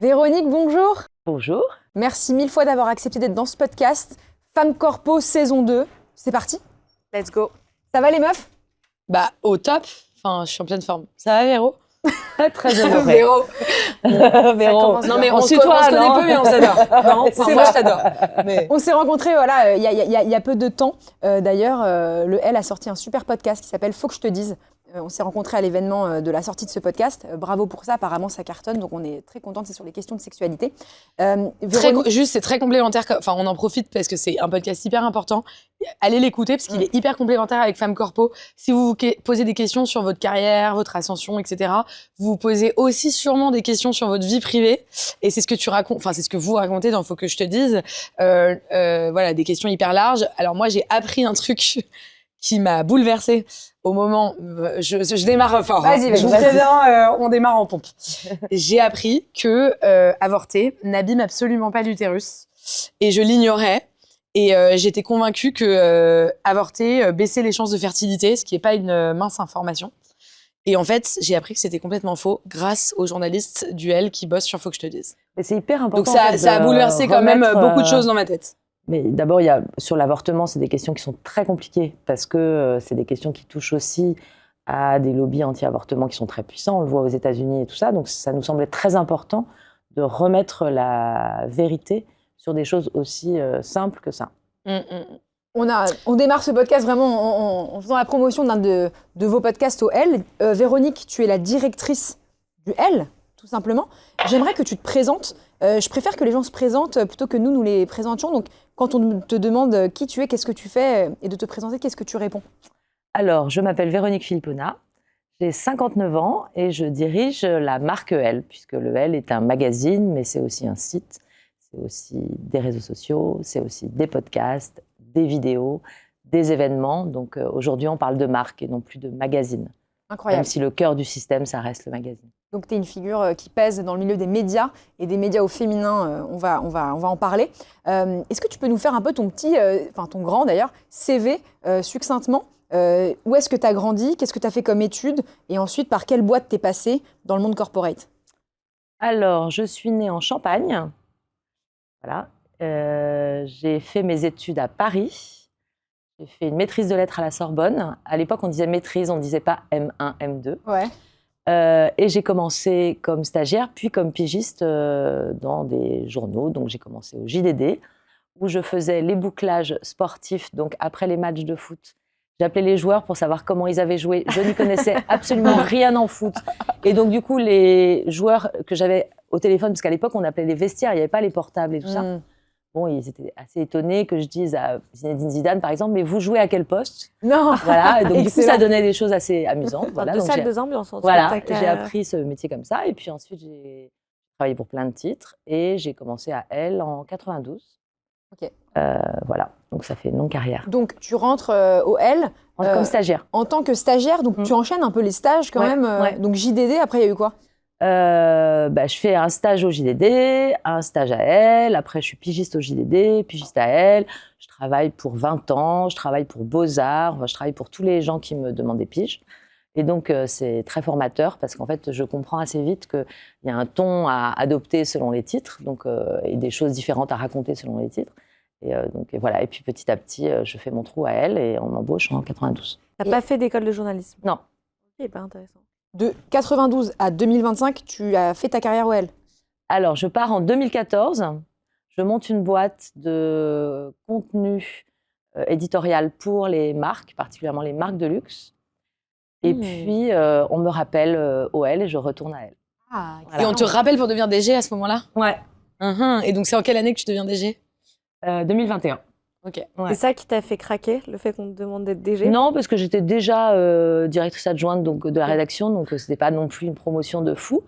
Véronique, bonjour. Bonjour. Merci mille fois d'avoir accepté d'être dans ce podcast. Femme Corpo saison 2. C'est parti. Let's go. Ça va les meufs? Bah, au top. Enfin, je suis en pleine forme. Ça va, Véro? Très honoré. Véro. Véro. Non, mais on se tutoie, connaît non peu, mais on s'adore. Non, enfin, moi, je t'adore. Mais... On s'est rencontrés voilà, il y a peu de temps. D'ailleurs, le L a sorti un super podcast qui s'appelle Faut que je te dise. On s'est rencontrés à l'événement de la sortie de ce podcast. Bravo pour ça, apparemment ça cartonne, donc on est très contente, c'est sur les questions de sexualité. Juste, c'est très complémentaire. Enfin, on en profite parce que c'est un podcast hyper important. Allez l'écouter parce qu'il est hyper complémentaire avec Femme Corpo. Si vous vous posez des questions sur votre carrière, votre ascension, etc., vous vous posez aussi sûrement des questions sur votre vie privée. Et c'est ce que tu racontes, enfin, c'est ce que vous racontez dans Faut que je te dise. Voilà, des questions hyper larges. Alors moi, j'ai appris un truc qui m'a bouleversée au moment... Je démarre fort. Vas-y, Je vous préviens, on démarre en pompe. J'ai appris que avorter n'abîme absolument pas l'utérus. Et je l'ignorais. Et j'étais convaincue que avorter baissait les chances de fertilité, ce qui n'est pas une mince information. Et en fait, j'ai appris que c'était complètement faux grâce aux journalistes du L qui bossent sur Faut que je te dise. Mais c'est hyper important. Donc ça a bouleversé quand même beaucoup de choses dans ma tête. Mais d'abord, sur l'avortement, c'est des questions qui sont très compliquées parce que c'est des questions qui touchent aussi à des lobbies anti-avortement qui sont très puissants. On le voit aux États-Unis et tout ça. Donc ça nous semblait très important de remettre la vérité sur des choses aussi simples que ça. On démarre ce podcast vraiment en faisant la promotion d'un de vos podcasts au L. Véronique, tu es la directrice du L, tout simplement. J'aimerais que tu te présentes. Je préfère que les gens se présentent plutôt que nous les présentions. Donc, quand on te demande qui tu es, qu'est-ce que tu fais, et de te présenter, qu'est-ce que tu réponds? Alors, je m'appelle Véronique Philippona, j'ai 59 ans et je dirige la marque L, puisque le L est un magazine, mais c'est aussi un site, c'est aussi des réseaux sociaux, c'est aussi des podcasts, des vidéos, des événements. Donc aujourd'hui, on parle de marque et non plus de magazine. Incroyable. Même si le cœur du système, ça reste le magazine. Donc, tu es une figure qui pèse dans le milieu des médias et des médias au féminin. On va en parler. Est-ce que tu peux nous faire un peu ton grand d'ailleurs, CV succinctement? Où est-ce que tu as grandi? Qu'est-ce que tu as fait comme études? Et ensuite, par quelle boîte t'es passé dans le monde corporate? Alors, je suis née en Champagne. Voilà. J'ai fait mes études à Paris. J'ai fait une maîtrise de lettres à la Sorbonne. À l'époque, on disait maîtrise, on ne disait pas M1, M2. Ouais. Et j'ai commencé comme stagiaire, puis comme pigiste dans des journaux. Donc, j'ai commencé au JDD, où je faisais les bouclages sportifs. Donc, après les matchs de foot, j'appelais les joueurs pour savoir comment ils avaient joué. Je n'y connaissais absolument rien en foot. Et donc, du coup, les joueurs que j'avais au téléphone, parce qu'à l'époque, on appelait les vestiaires, il n'y avait pas les portables et tout ça. Bon, ils étaient assez étonnés que je dise à Zinedine Zidane, par exemple, mais vous jouez à quel poste? Non. Voilà, et donc du coup, ça donnait des choses assez amusantes. Voilà, de donc salle de ambiance. voilà, j'ai appris ce métier comme ça. Et puis ensuite, j'ai travaillé pour plein de titres. Et j'ai commencé à L en 92. Ok. Voilà, donc ça fait une longue carrière. Donc, tu rentres au L Comme stagiaire. en tant que stagiaire. Donc, tu enchaînes un peu les stages quand même. Ouais. Donc, JDD, après, il y a eu quoi? Je fais un stage au JDD, un stage à L, après je suis pigiste au JDD, pigiste à L, je travaille pour 20 ans, je travaille pour Beaux-Arts, je travaille pour tous les gens qui me demandent des piges. Et donc c'est très formateur parce qu'en fait je comprends assez vite qu'il y a un ton à adopter selon les titres, donc, et des choses différentes à raconter selon les titres. Et voilà, et puis petit à petit je fais mon trou à L et on m'embauche en 92. T'as pas fait d'école de journalisme? Non. Ok, pas intéressant. De 92 à 2025, tu as fait ta carrière au L. Alors, je pars en 2014. Je monte une boîte de contenu éditorial pour les marques, particulièrement les marques de luxe. Et puis, on me rappelle au L et je retourne à L. Ah, Et on te rappelle pour devenir DG à ce moment-là? Ouais. Et donc, c'est en quelle année que tu deviens DG? 2021. Ok. Ouais. C'est ça qui t'a fait craquer, le fait qu'on te demande d'être DG? Non, parce que j'étais déjà directrice adjointe donc, de la rédaction, donc ce n'était pas non plus une promotion de fou.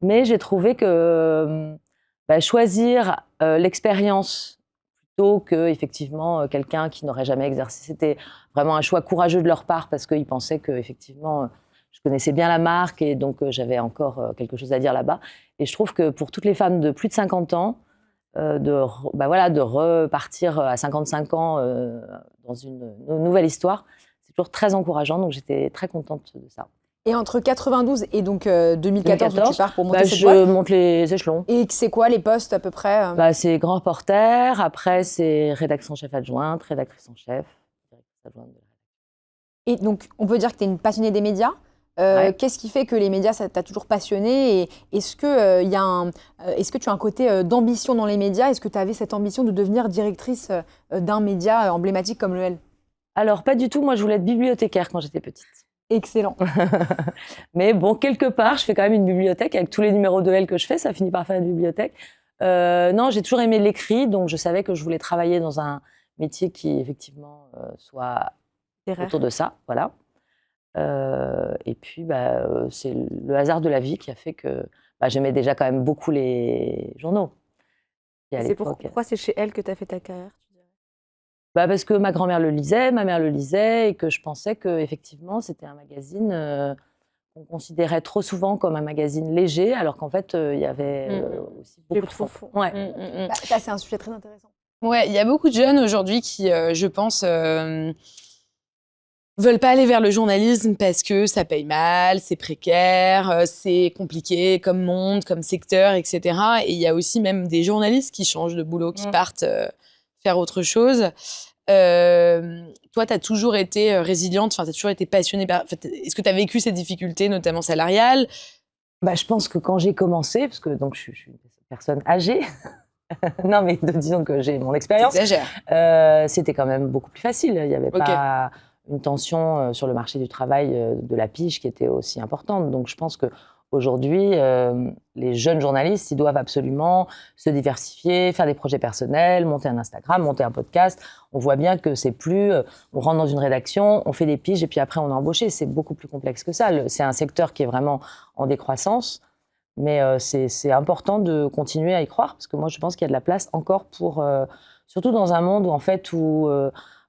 Mais j'ai trouvé que choisir l'expérience plutôt que effectivement quelqu'un qui n'aurait jamais exercé, c'était vraiment un choix courageux de leur part parce qu'ils pensaient que effectivement je connaissais bien la marque et donc j'avais encore quelque chose à dire là-bas. Et je trouve que pour toutes les femmes de plus de 50 ans, de repartir à 55 ans dans une nouvelle histoire, c'est toujours très encourageant. Donc j'étais très contente de ça. Et entre 92 et donc 2014, où tu pars pour monter cette je boîte. monte les échelons. Et c'est quoi les postes à peu près C'est grand reporter, après c'est rédaction chef adjointe, rédactrice en chef, directrice adjointe de... Et donc, on peut dire que tu es une passionnée des médias. Ouais. Qu'est-ce qui fait que les médias, ça t'a toujours passionnée? Et est-ce que, est-ce que tu as un côté d'ambition dans les médias? Est-ce que tu avais cette ambition de devenir directrice d'un média emblématique comme le L? Alors, pas du tout. Moi, je voulais être bibliothécaire quand j'étais petite. Excellent. Mais bon, quelque part, je fais quand même une bibliothèque. Avec tous les numéros de L que je fais, ça finit par faire une bibliothèque. Non, j'ai toujours aimé l'écrit, donc je savais que je voulais travailler dans un métier qui, effectivement, soit autour de ça. Voilà. Et puis, c'est le hasard de la vie qui a fait que j'aimais déjà quand même beaucoup les journaux. Pourquoi c'est chez Elle que tu as fait ta carrière, tu dirais? Parce que ma grand-mère le lisait, ma mère le lisait, et que je pensais qu'effectivement, c'était un magazine qu'on considérait trop souvent comme un magazine léger, alors qu'en fait, il y avait aussi beaucoup de fond. Ouais. Ça, c'est un sujet très intéressant. Ouais, il y a beaucoup de jeunes aujourd'hui qui, je pense, veulent pas aller vers le journalisme parce que ça paye mal, c'est précaire, c'est compliqué comme monde, comme secteur, etc. Et il y a aussi même des journalistes qui changent de boulot, qui partent faire autre chose. Toi, tu as toujours été résiliente, tu as toujours été passionnée par... Est-ce que tu as vécu ces difficultés, notamment salariales? Je pense que quand j'ai commencé, parce que donc, je suis une personne âgée, non mais disons que j'ai mon expérience, c'était quand même beaucoup plus facile. Il n'y avait pas une tension sur le marché du travail de la pige qui était aussi importante. Donc je pense qu'aujourd'hui, les jeunes journalistes, ils doivent absolument se diversifier, faire des projets personnels, monter un Instagram, monter un podcast. On voit bien que c'est plus, on rentre dans une rédaction, on fait des piges et puis après on est embauché. C'est beaucoup plus complexe que ça. C'est un secteur qui est vraiment en décroissance. Mais c'est important de continuer à y croire, parce que moi, je pense qu'il y a de la place encore pour... surtout dans un monde où, en fait,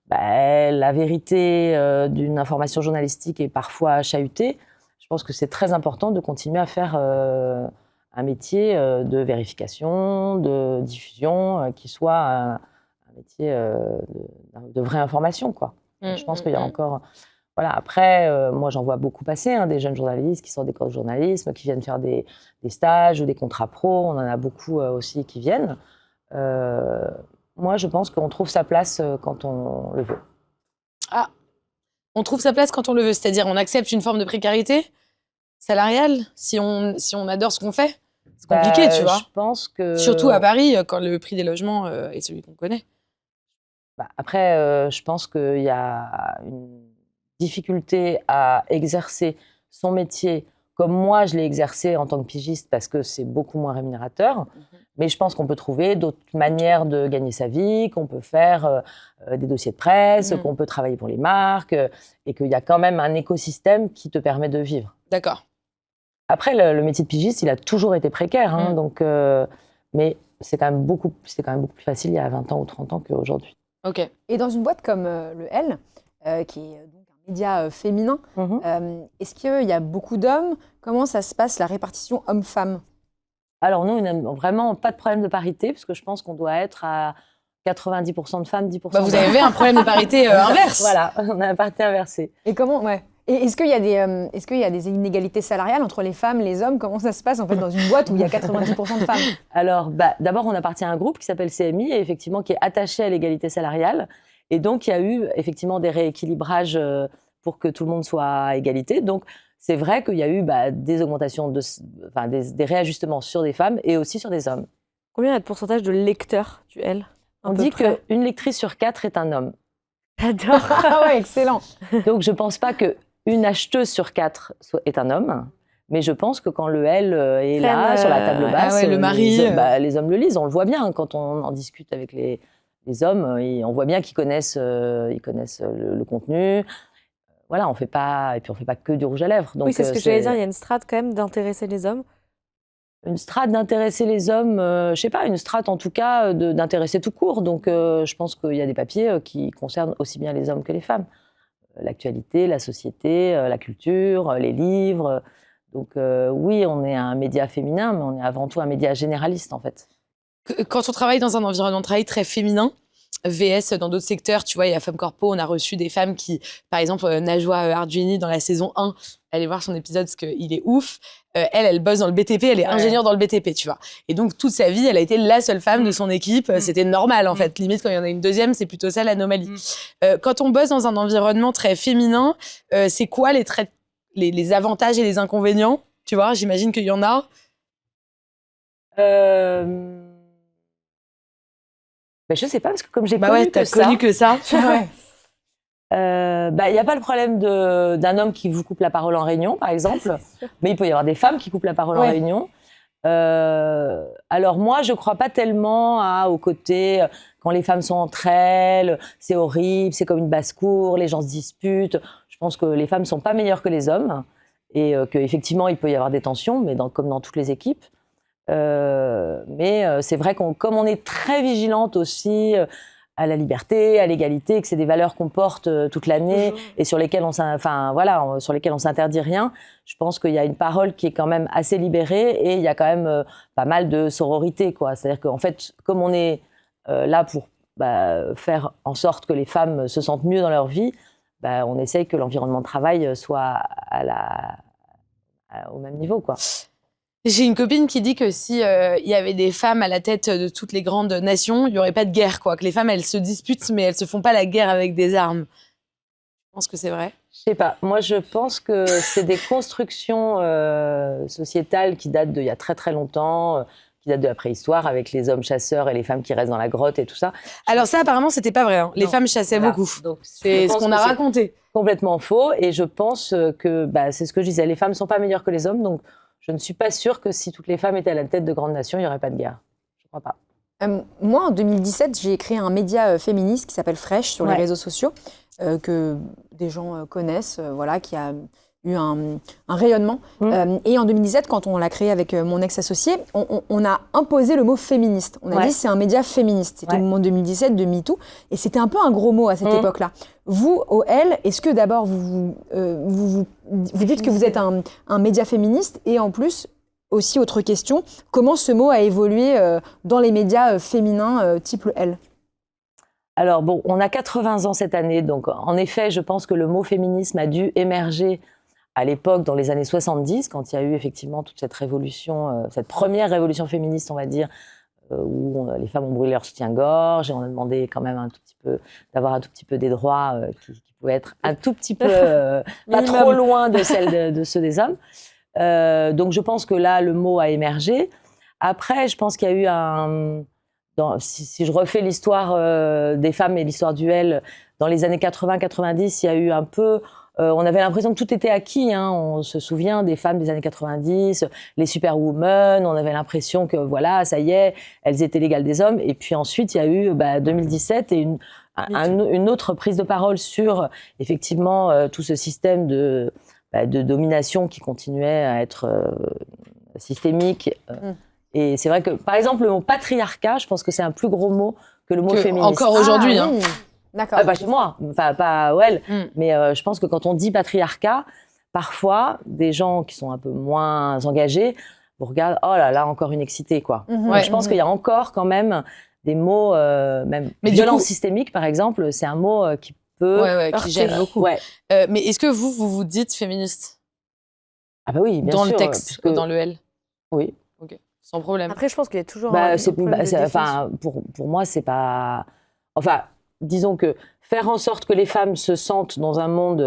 la vérité d'une information journalistique est parfois chahutée. Je pense que c'est très important de continuer à faire un métier de vérification, de diffusion, qui soit un métier de vraie information, quoi. Je pense qu'il y a encore... Voilà. Après, moi, j'en vois beaucoup passer, des jeunes journalistes qui sortent d'école de journalisme, qui viennent faire des stages ou des contrats pro. On en a beaucoup aussi qui viennent. Moi, je pense qu'on trouve sa place quand on le veut. Ah, on trouve sa place quand on le veut, c'est-à-dire on accepte une forme de précarité salariale si on adore ce qu'on fait. C'est compliqué, tu vois. Je pense que... Surtout à Paris, quand le prix des logements est celui qu'on connaît. Après, je pense qu'il y a une difficulté à exercer son métier comme moi je l'ai exercé en tant que pigiste, parce que c'est beaucoup moins rémunérateur. Mais je pense qu'on peut trouver d'autres manières de gagner sa vie, qu'on peut faire des dossiers de presse, qu'on peut travailler pour les marques, et qu'il y a quand même un écosystème qui te permet de vivre. D'accord. Après, le métier de pigiste, il a toujours été précaire, donc, mais c'est quand même beaucoup plus facile il y a 20 ans ou 30 ans qu'aujourd'hui. Ok. Et dans une boîte comme le L, qui est donc un média féminin, est-ce qu'il y a beaucoup d'hommes? Comment ça se passe, la répartition homme-femme? Alors nous, on n'a vraiment pas de problème de parité, parce que je pense qu'on doit être à 90% de femmes, 10% d'hommes. Vous avez un problème de parité inverse. Voilà, on a la parité inversée. Et comment, Et est-ce qu'il y a des inégalités salariales entre les femmes, les hommes? Comment ça se passe en fait dans une boîte où il y a 90% de femmes? Alors, d'abord, on appartient à un groupe qui s'appelle CMI, et effectivement, qui est attaché à l'égalité salariale. Et donc, il y a eu effectivement des rééquilibrages pour que tout le monde soit à égalité. Donc, c'est vrai qu'il y a eu des augmentations, des réajustements sur des femmes et aussi sur des hommes. Combien il y a de pourcentage de lecteurs du L? On dit qu'une lectrice sur 4 est un homme. J'adore. Ah ouais, excellent. Donc, je ne pense pas qu'une acheteuse sur 4 est un homme. Mais je pense que quand le L est là, sur la table basse, le mari, les hommes le lisent. On le voit bien quand on en discute avec les hommes. On voit bien qu'ils connaissent le contenu. Voilà, on fait pas que du rouge à lèvres. Donc, oui, c'est ce que j'allais dire. Il y a une strate quand même d'intéresser les hommes. Une strate d'intéresser les hommes, je sais pas, une strate en tout cas d'intéresser tout court. Donc, je pense qu'il y a des papiers qui concernent aussi bien les hommes que les femmes. L'actualité, la société, la culture, les livres. Donc oui, on est un média féminin, mais on est avant tout un média généraliste en fait. Quand on travaille dans un environnement de travail très féminin, VS dans d'autres secteurs, tu vois, il y a Femmes Corpo, on a reçu des femmes qui, par exemple, Najwa Ardjeni dans la saison 1, allez voir son épisode parce qu'il est ouf. Elle bosse dans le BTP, elle est ingénieure dans le BTP, tu vois. Et donc, toute sa vie, elle a été la seule femme de son équipe. C'était normal, en fait. Limite, quand il y en a une deuxième, c'est plutôt ça l'anomalie. Quand on bosse dans un environnement très féminin, c'est quoi les avantages et les inconvénients? Tu vois, j'imagine qu'il y en a. Je sais pas, parce que comme j'ai connu que ça. Il n'y a pas le problème d'un homme qui vous coupe la parole en réunion, par exemple, mais il peut y avoir des femmes qui coupent la parole en réunion. Alors moi, je crois pas tellement au côté quand les femmes sont entre elles, c'est horrible, c'est comme une basse-cour, les gens se disputent. Je pense que les femmes sont pas meilleures que les hommes et qu'effectivement, il peut y avoir des tensions, mais comme dans toutes les équipes. Mais c'est vrai comme on est très vigilante aussi à la liberté, à l'égalité, que c'est des valeurs qu'on porte toute l'année et sur lesquelles on s'interdit rien. Je pense qu'il y a une parole qui est quand même assez libérée et il y a quand même pas mal de sororité, quoi. C'est-à-dire qu'en fait, comme on est là pour faire en sorte que les femmes se sentent mieux dans leur vie, on essaye que l'environnement de travail soit au même niveau, quoi. J'ai une copine qui dit que si il y avait des femmes à la tête de toutes les grandes nations, il y aurait pas de guerre, quoi. Que les femmes, elles se disputent, mais elles se font pas la guerre avec des armes. Je pense que c'est vrai. Je sais pas. Moi, je pense que c'est des constructions sociétales qui datent d'il y a très très longtemps, qui datent de la préhistoire, avec les hommes chasseurs et les femmes qui restent dans la grotte et tout ça. Alors ça, apparemment, c'était pas vrai. Hein. Les femmes chassaient beaucoup. Donc, c'est ce qu'on a raconté. Complètement faux. Et je pense que c'est ce que je disais. Les femmes sont pas meilleures que les hommes, donc. Je ne suis pas sûre que si toutes les femmes étaient à la tête de grandes nations, il n'y aurait pas de guerre. Je ne crois pas. Moi, en 2017, j'ai créé un média féministe qui s'appelle Fresh sur les réseaux sociaux, que des gens connaissent, qui a eu un rayonnement. Et en 2017, quand on l'a créé avec mon ex-associé, on a imposé le mot féministe. On a dit c'est un média féministe. C'était au moment 2017 de MeToo. Et c'était un peu un gros mot à cette époque-là. Vous, au L, est-ce que d'abord vous dites que vous êtes un média féministe et en plus, aussi autre question, comment ce mot a évolué dans les médias féminins type le L? Alors bon, on a 80 ans cette année, donc en effet, je pense que le mot féminisme a dû émerger à l'époque, dans les années 70, quand il y a eu effectivement toute cette révolution, cette première révolution féministe, on va dire, où les femmes ont brûlé leur soutien-gorge et on a demandé quand même d'avoir un tout petit peu des droits qui pouvaient être un tout petit peu pas trop loin de ceux des hommes. Donc je pense que là, le mot a émergé. Après, je pense qu'il y a eu si je refais l'histoire des femmes et l'histoire du L, dans les années 80-90, il y a eu un peu... on avait l'impression que tout était acquis. Hein. On se souvient des femmes des années 90, les superwomen. On avait l'impression que voilà, ça y est, elles étaient l'égale des hommes. Et puis ensuite, il y a eu 2017 et une autre prise de parole sur effectivement tout ce système de domination qui continuait à être systémique. Et c'est vrai que, par exemple, le mot patriarcat, je pense que c'est un plus gros mot que le mot féministe. Encore aujourd'hui, hein. D'accord. Chez moi, enfin pas ouais, mais je pense que quand on dit patriarcat, parfois des gens qui sont un peu moins engagés vous regardent, oh là là, encore une excitée, quoi. Donc, je pense qu'il y a encore quand même des mots, même violence systémique, par exemple, c'est un mot qui peut qui gêne beaucoup. Mais est-ce que vous vous dites féministe? Ah bah oui, bien sûr. Dans le texte, dans le L. Oui. Ok, sans problème. Après, je pense qu'il y a toujours pour moi, c'est pas... Enfin, disons que faire en sorte que les femmes se sentent dans un monde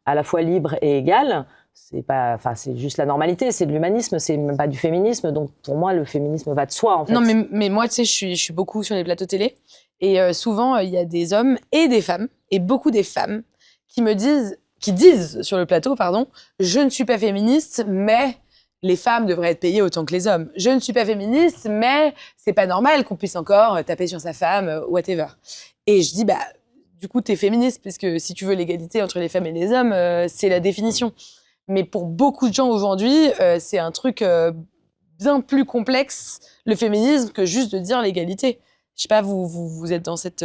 à la fois libre et égal, c'est juste la normalité, c'est de l'humanisme, c'est même pas du féminisme. Donc pour moi, le féminisme va de soi, en fait. Non, mais moi, tu sais, je suis beaucoup sur les plateaux télé et souvent il y a des hommes et des femmes et beaucoup des femmes qui disent sur le plateau, je ne suis pas féministe, mais les femmes devraient être payées autant que les hommes. Je ne suis pas féministe, mais c'est pas normal qu'on puisse encore taper sur sa femme, whatever. Et je dis, du coup, t'es féministe, parce que si tu veux l'égalité entre les femmes et les hommes, c'est la définition. Mais pour beaucoup de gens aujourd'hui, c'est un truc bien plus complexe, le féminisme, que juste de dire l'égalité. Je sais pas, vous êtes dans cette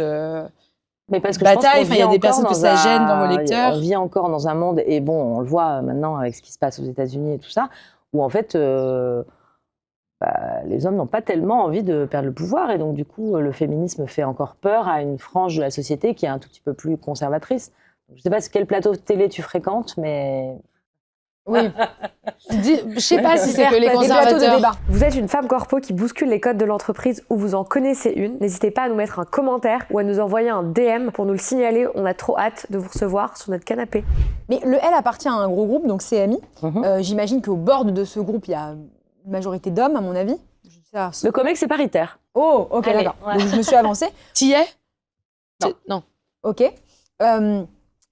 mais parce que bataille, il y a des personnes que ça gêne dans vos lecteurs. On vit encore dans un monde, et bon, on le voit maintenant avec ce qui se passe aux États-Unis et tout ça, où en fait, les hommes n'ont pas tellement envie de perdre le pouvoir, et donc du coup, le féminisme fait encore peur à une frange de la société qui est un tout petit peu plus conservatrice. Je ne sais pas quel plateau de télé tu fréquentes, mais Oui. Je sais pas si c'est Super, que les des Des plateaux de conservateurs. débat. Vous êtes une femme corpo qui bouscule les codes de l'entreprise ou vous en connaissez une. N'hésitez pas à nous mettre un commentaire ou à nous envoyer un DM pour nous le signaler. On a trop hâte de vous recevoir sur notre canapé. Mais le L appartient à un gros groupe, donc CMI. Mhm. J'imagine qu'au board de ce groupe, il y a une majorité d'hommes, à mon avis. Je dis ça. Le COMEX, c'est paritaire. Oh, ok, Allez, d'accord. ouais. Donc je me suis avancée. T'y es? Non. Non. Ok.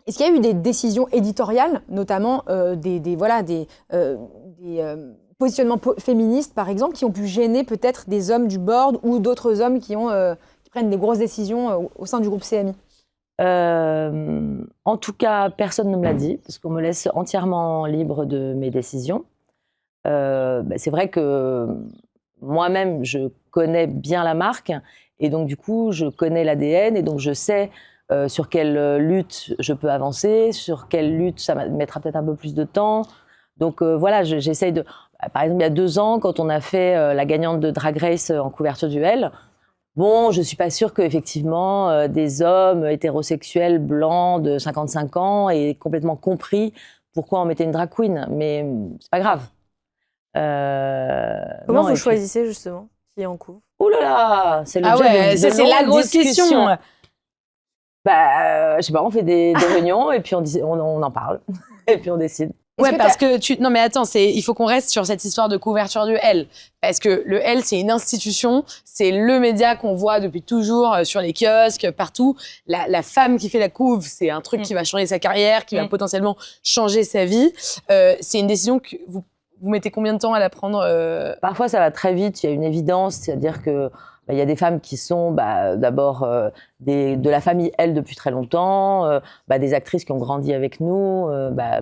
Est-ce qu'il y a eu des décisions éditoriales, notamment des positionnements féministes, par exemple, qui ont pu gêner peut-être des hommes du board ou d'autres hommes qui prennent des grosses décisions au sein du groupe CMI? En tout cas, personne ne me l'a dit, parce qu'on me laisse entièrement libre de mes décisions. C'est vrai que moi-même, je connais bien la marque, et donc du coup, je connais l'ADN, et donc je sais sur quelle lutte je peux avancer, sur quelle lutte ça mettra peut-être un peu plus de temps. Donc voilà, j'essaye de... Par exemple, il y a 2 ans, quand on a fait la gagnante de Drag Race en couverture du L, bon, je ne suis pas sûre qu'effectivement, des hommes hétérosexuels blancs de 55 ans aient complètement compris pourquoi on mettait une drag queen, mais c'est pas grave. Comment non, vous choisissez justement qui est en couve? Ouh là là, c'est le Ah ouais, ça, c'est la grosse question. Je sais pas, on fait des réunions et puis on en parle et puis on décide. Ouais, parce que non mais attends, il faut qu'on reste sur cette histoire de couverture du L, parce que le L c'est une institution, c'est le média qu'on voit depuis toujours sur les kiosques, partout. La femme qui fait la couve, c'est un truc qui va changer sa carrière, qui va potentiellement changer sa vie. C'est une décision que vous mettez combien de temps à la prendre Parfois ça va très vite, il y a une évidence, c'est-à-dire que il y a des femmes qui sont d'abord de la famille L depuis très longtemps, des actrices qui ont grandi avec nous,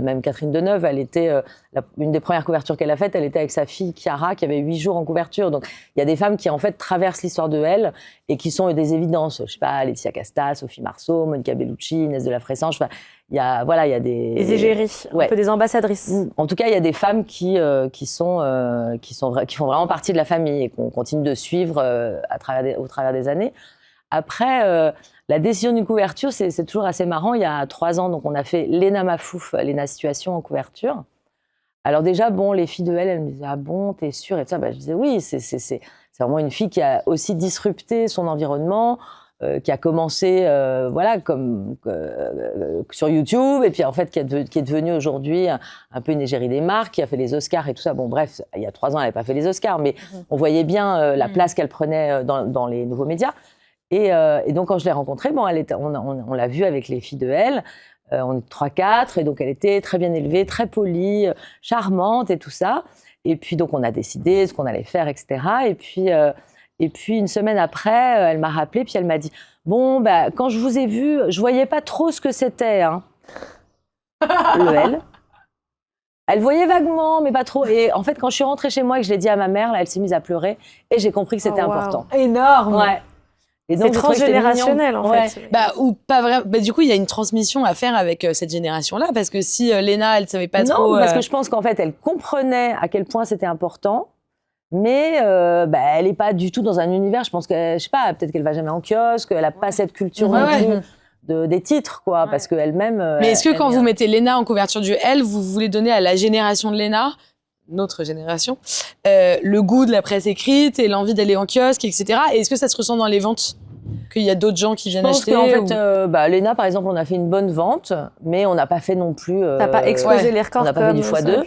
même Catherine Deneuve, elle était une des premières couvertures qu'elle a faites, elle était avec sa fille Chiara qui avait 8 jours en couverture. Donc il y a des femmes qui en fait traversent l'histoire de L et qui sont des évidences. Je sais pas, Laetitia Casta, Sophie Marceau, Monica Bellucci, Inès de la Fressange. Enfin, il y a des égéries, un peu des ambassadrices. En tout cas, il y a des femmes qui font vraiment partie de la famille et qu'on continue de suivre au travers des années. Après, la décision d'une couverture, c'est toujours assez marrant. Il y a 3 ans, donc on a fait Léna Mafouf, Léna Situation en couverture. Alors déjà, bon, les filles de L, elles me disaient « Ah bon, t'es sûre ?» et tout ça. Je disais « Oui, c'est vraiment une fille qui a aussi disrupté son environnement, qui a commencé sur YouTube, et puis en fait qui est devenue aujourd'hui un peu une égérie des marques, qui a fait les Oscars et tout ça. Bon bref, il y a 3 ans, elle n'avait pas fait les Oscars, mais on voyait bien la place qu'elle prenait dans les nouveaux médias. Et donc quand je l'ai rencontrée, bon, on l'a vue avec les filles de L, on est 3-4, et donc elle était très bien élevée, très polie, charmante et tout ça. Et puis donc on a décidé ce qu'on allait faire, etc. Et puis, une semaine après, elle m'a rappelé, puis elle m'a dit « Bon, quand je vous ai vu, je voyais pas trop ce que c'était, hein. » Le L. Elle voyait vaguement, mais pas trop. Et en fait, quand je suis rentrée chez moi et que je l'ai dit à ma mère, là, elle s'est mise à pleurer, et j'ai compris que c'était important. Énorme. Ouais. C'est transgénérationnel, en fait. Ou pas vraiment. Du coup, il y a une transmission à faire avec cette génération-là, parce que si Léna, elle savait pas trop. Non, parce que je pense qu'en fait, elle comprenait à quel point c'était important. Mais elle n'est pas du tout dans un univers. Je pense que, je sais pas, peut-être qu'elle va jamais en kiosque, elle n'a pas cette culture des titres, quoi, parce qu'elle-même. Mais est-ce que quand vous mettez Léna en couverture du L, vous voulez donner à la génération de Léna, notre génération, le goût de la presse écrite et l'envie d'aller en kiosque, etc. Et est-ce que ça se ressent dans les ventes? Qu'il y a d'autres gens qui viennent acheter? En fait, Léna, par exemple, on a fait une bonne vente, mais on n'a pas fait non plus. T'as pas exposé les records. On n'a pas fait du x2.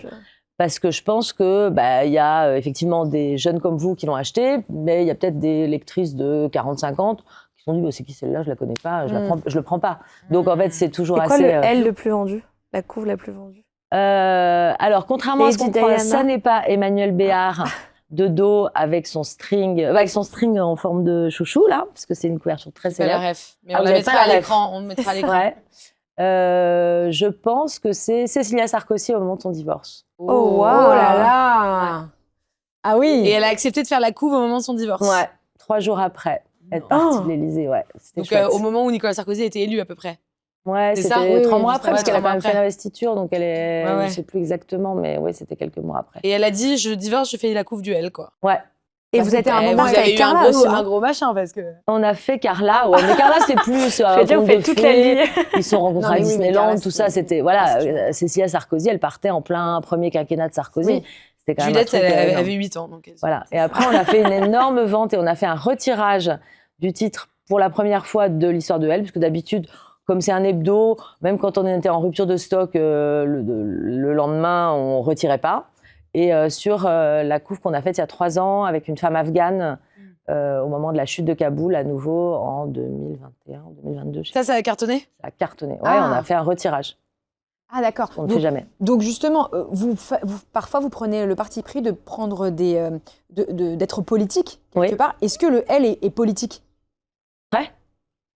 Parce que je pense que y a effectivement des jeunes comme vous qui l'ont acheté, mais il y a peut-être des lectrices de 40-50 qui se sont dit c'est qui celle-là, je la connais pas, je le prends pas. Donc en fait c'est toujours assez. C'est quoi le L le plus vendu, la couve la plus vendue? Alors contrairement à ce qu'on croit, ça n'est pas Emmanuel Béard de dos avec son string en forme de chouchou là, parce que c'est une couverture très célèbre. La ref. Mais on la mettra à l'écran. On mettra à l'écran. Ouais. Je pense que c'est Cécilia Sarkozy au moment de son divorce. Oh, wow. Oh là là. Ouais. Ah oui. Et elle a accepté de faire la couve au moment de son divorce. Ouais, 3 jours après être partie de l'Élysée, ouais. Donc au moment où Nicolas Sarkozy a été élu à peu près. Ouais, c'était 3 mois après, parce qu'elle a quand même fait après. l'investiture, donc elle est, je sais plus exactement, mais oui, c'était quelques mois après. Et elle a dit, je divorce, je fais la couve du L, quoi. Ouais. Et vous êtes à un Vous moment avez avec eu Carla aussi, un non? gros machin parce que. On a fait Carla, ouais, mais Carla c'est plus Je veux dire, vous conte de faites toute la fées. ligne. Ils se sont rencontrés Non, à mais oui, mais Disneyland, Carla, tout ça, c'est- c'était voilà. c'est- Cécilia Sarkozy, elle partait en plein premier quinquennat de Sarkozy. Oui. C'était quand même un Juliette, truc, elle énorme. avait 8 ans. Donc Voilà. Et après, on a fait une énorme vente et on a fait un retirage du titre pour la première fois de l'histoire de Elle, puisque d'habitude, comme c'est un hebdo, même quand on était en rupture de stock, le lendemain, on retirait pas. Et sur la couve qu'on a faite il y a 3 ans avec une femme afghane au moment de la chute de Kaboul, à nouveau en 2021, 2022, je sais ça a cartonné. pas, ça a cartonné. Ouais, Ah. on a fait un retirage. Ah d'accord. On ne fait jamais. Donc justement, parfois vous prenez le parti pris de prendre d'être politique quelque Oui. part. Est-ce que le L est politique?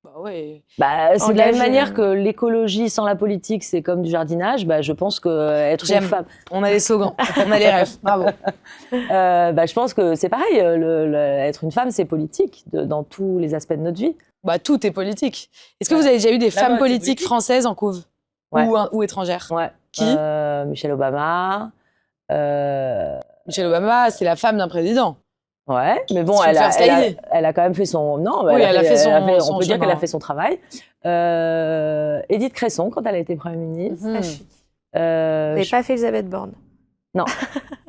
Bah ouais. Bah, c'est de la même Engagé, manière que l'écologie sans la politique, c'est comme du jardinage. Bah, je pense que être une J'aime. femme, On a les slogans, on a les rêves. Bravo. bah, je pense que c'est pareil. Être une femme, c'est politique dans tous les aspects de notre vie. Bah tout est politique. Est-ce que vous avez déjà eu des femmes mode, c'est politiques politique. françaises en couve Ouais. ou étrangères? Ouais. Qui Michelle Obama. Michelle Obama, c'est la femme d'un président. Ouais, mais bon, Tu veux elle faire slider. a quand même fait son. Non, Oui, elle a fait son on peut dire chemin. qu'elle a fait son travail. Édith Cresson, quand elle a été Première ministre. Mhm. Vous Euh, n'avez pas fait Elisabeth Borne.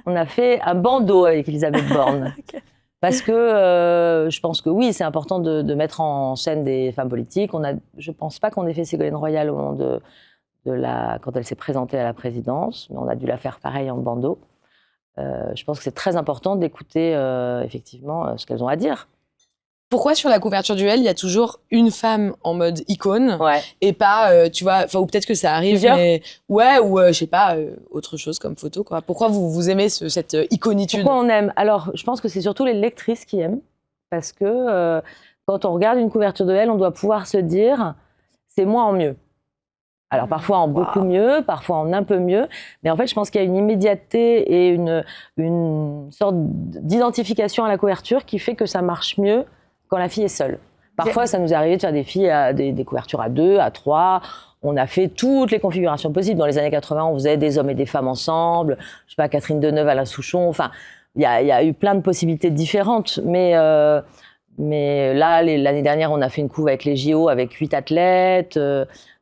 On a fait un bandeau avec Elisabeth Borne. Ok. Parce que je pense que oui, c'est important de mettre en scène des femmes politiques. Je ne pense pas qu'on ait fait Ségolène Royal au moment quand elle s'est présentée à la présidence, mais on a dû la faire pareil en bandeau. Je pense que c'est très important d'écouter effectivement ce qu'elles ont à dire. Pourquoi sur la couverture du L, il y a toujours une femme en mode icône Ouais. et pas, tu vois, enfin, ou peut-être que ça arrive, Plusieurs. mais ouais, ou je sais pas, autre chose comme photo, quoi. Pourquoi vous aimez cette iconitude? Pourquoi on aime? Alors, je pense que c'est surtout les lectrices qui aiment, parce que quand on regarde une couverture de Elle, on doit pouvoir se dire, c'est moi en mieux. Alors parfois en beaucoup mieux, parfois en un peu mieux, mais en fait je pense qu'il y a une immédiateté et une sorte d'identification à la couverture qui fait que ça marche mieux quand la fille est seule. Parfois ça nous est arrivé de faire des couvertures à 2, à 3. On a fait toutes les configurations possibles. Dans les années 80, on faisait des hommes et des femmes ensemble. Je sais pas, Catherine Deneuve, Alain Souchon. Enfin, il y a eu plein de possibilités différentes, mais là, l'année dernière, on a fait une couve avec les JO avec 8 athlètes.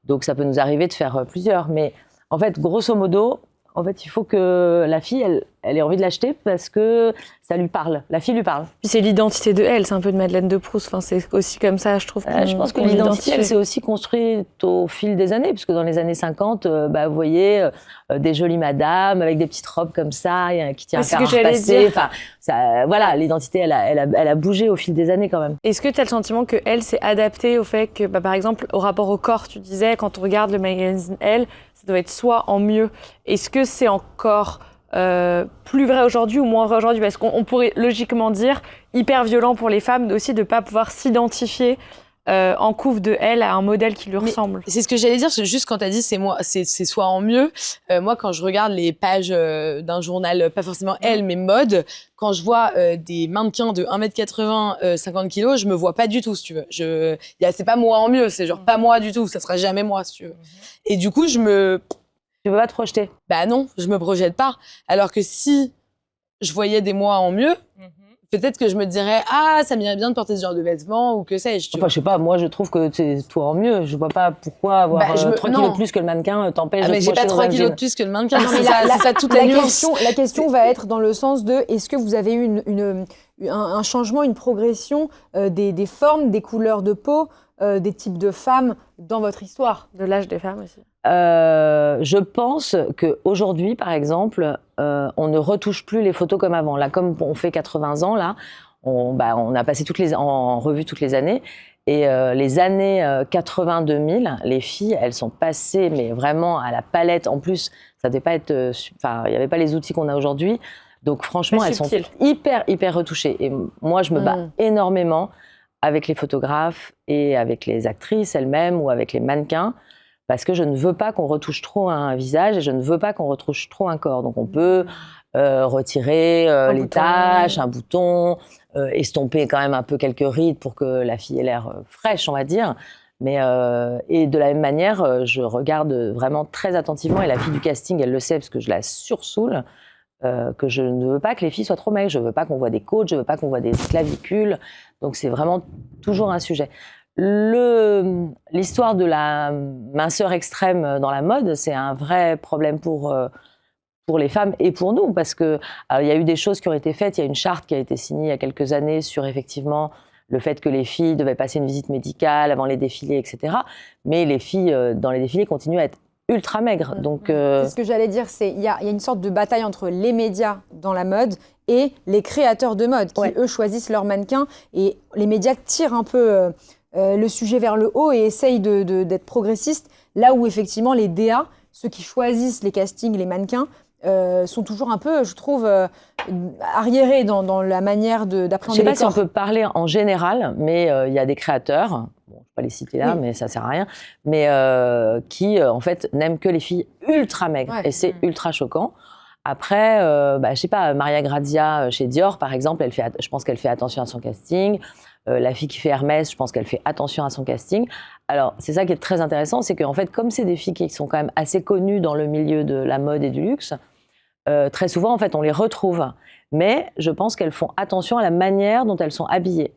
Donc, ça peut nous arriver de faire plusieurs. Mais en fait, grosso modo, il faut que la fille, elle ait envie de l'acheter parce que ça lui parle. La fille lui parle. Puis c'est l'identité de Elle, c'est un peu de Madeleine de Proust. Enfin, c'est aussi comme ça, je trouve. Je pense que l'identité, elle s'est aussi construite au fil des années, puisque dans les années 50, vous voyez des jolies madames avec des petites robes comme ça, qui tient un C'est ce que car j'allais passé. dire. Enfin, voilà, l'identité, elle a bougé au fil des années quand même. Est-ce que tu as le sentiment que Elle s'est adaptée au fait que, par exemple, au rapport au corps, tu disais, quand on regarde le magazine Elle, ça doit être soit en mieux. Est-ce que c'est encore plus vrai aujourd'hui ou moins vrai aujourd'hui? Parce qu'on pourrait logiquement dire hyper violent pour les femmes aussi de ne pas pouvoir s'identifier en couve de Elle à un modèle qui lui ressemble. C'est ce que j'allais dire, c'est juste quand tu as dit c'est soit en mieux. Moi, quand je regarde les pages d'un journal, pas forcément Elle, mais mode, quand je vois des mannequins de 1m80, 50 kg, je me vois pas du tout, si tu veux. C'est pas moi en mieux, c'est genre pas moi du tout, ça sera jamais moi, si tu veux. Et du coup, Tu veux pas te projeter? bah non, je me projette pas. Alors que si je voyais des moi en mieux, peut-être que je me dirais, ah, ça m'irait bien de porter ce genre de vêtements ou que sais-je. Enfin, je sais pas, moi je trouve que c'est toi en mieux. Je vois pas pourquoi avoir 3 kilos de plus que le mannequin t'empêche de mais te j'ai pas projeter dans 3 un kilos jean. de plus que le mannequin. Non, mais c'est ça toute la nuance. la question va être dans le sens de est-ce que vous avez eu un changement, une progression des formes, des couleurs de peau, des types de femmes dans votre histoire? De l'âge des femmes aussi. Je pense qu'aujourd'hui, par exemple, on ne retouche plus les photos comme avant. Là, comme on fait 80 ans, là, on a passé en revue toutes les années. Et les années 80-2000, les filles, elles sont passées, mais vraiment à la palette. En plus, ça devait pas être, il n'y avait pas les outils qu'on a aujourd'hui. Donc franchement, elles sont hyper, hyper retouchées. Et moi, je me bats énormément avec les photographes et avec les actrices elles-mêmes ou avec les mannequins, parce que je ne veux pas qu'on retouche trop un visage et je ne veux pas qu'on retouche trop un corps. Donc on peut retirer les taches, un bouton, estomper quand même un peu quelques rides pour que la fille ait l'air fraîche, on va dire. Mais et de la même manière, je regarde vraiment très attentivement, et la fille du casting, elle le sait parce que je la sursoule, que je ne veux pas que les filles soient trop maigres. Je veux pas qu'on voit des côtes, je veux pas qu'on voit des clavicules. Donc c'est vraiment toujours un sujet. L'histoire de la minceur extrême dans la mode, c'est un vrai problème pour les femmes et pour nous, parce que il y a eu des choses qui ont été faites. Il y a une charte qui a été signée il y a quelques années sur effectivement le fait que les filles devaient passer une visite médicale avant les défilés, etc. Mais les filles dans les défilés continuent à être ultra maigres. Donc c'est ce que j'allais dire, il y a une sorte de bataille entre les médias dans la mode et les créateurs de mode qui eux choisissent leurs mannequins, et les médias tirent un peu le sujet vers le haut et essayent d'être progressistes, là où effectivement les DA, ceux qui choisissent les castings, les mannequins, sont toujours un peu, je trouve, arriérés dans la manière d'appréhender les corps. Je ne sais pas si on peut parler en général, mais il y a des créateurs, bon, je ne vais pas les citer là, mais ça ne sert à rien, mais qui, en fait, n'aiment que les filles ultra maigres. Et c'est ultra choquant. Après, je ne sais pas, Maria Grazia chez Dior, par exemple, je pense qu'elle fait attention à son casting. La fille qui fait Hermès, je pense qu'elle fait attention à son casting. Alors, c'est ça qui est très intéressant, c'est qu'en fait, comme c'est des filles qui sont quand même assez connues dans le milieu de la mode et du luxe, très souvent, en fait, on les retrouve. Mais je pense qu'elles font attention à la manière dont elles sont habillées.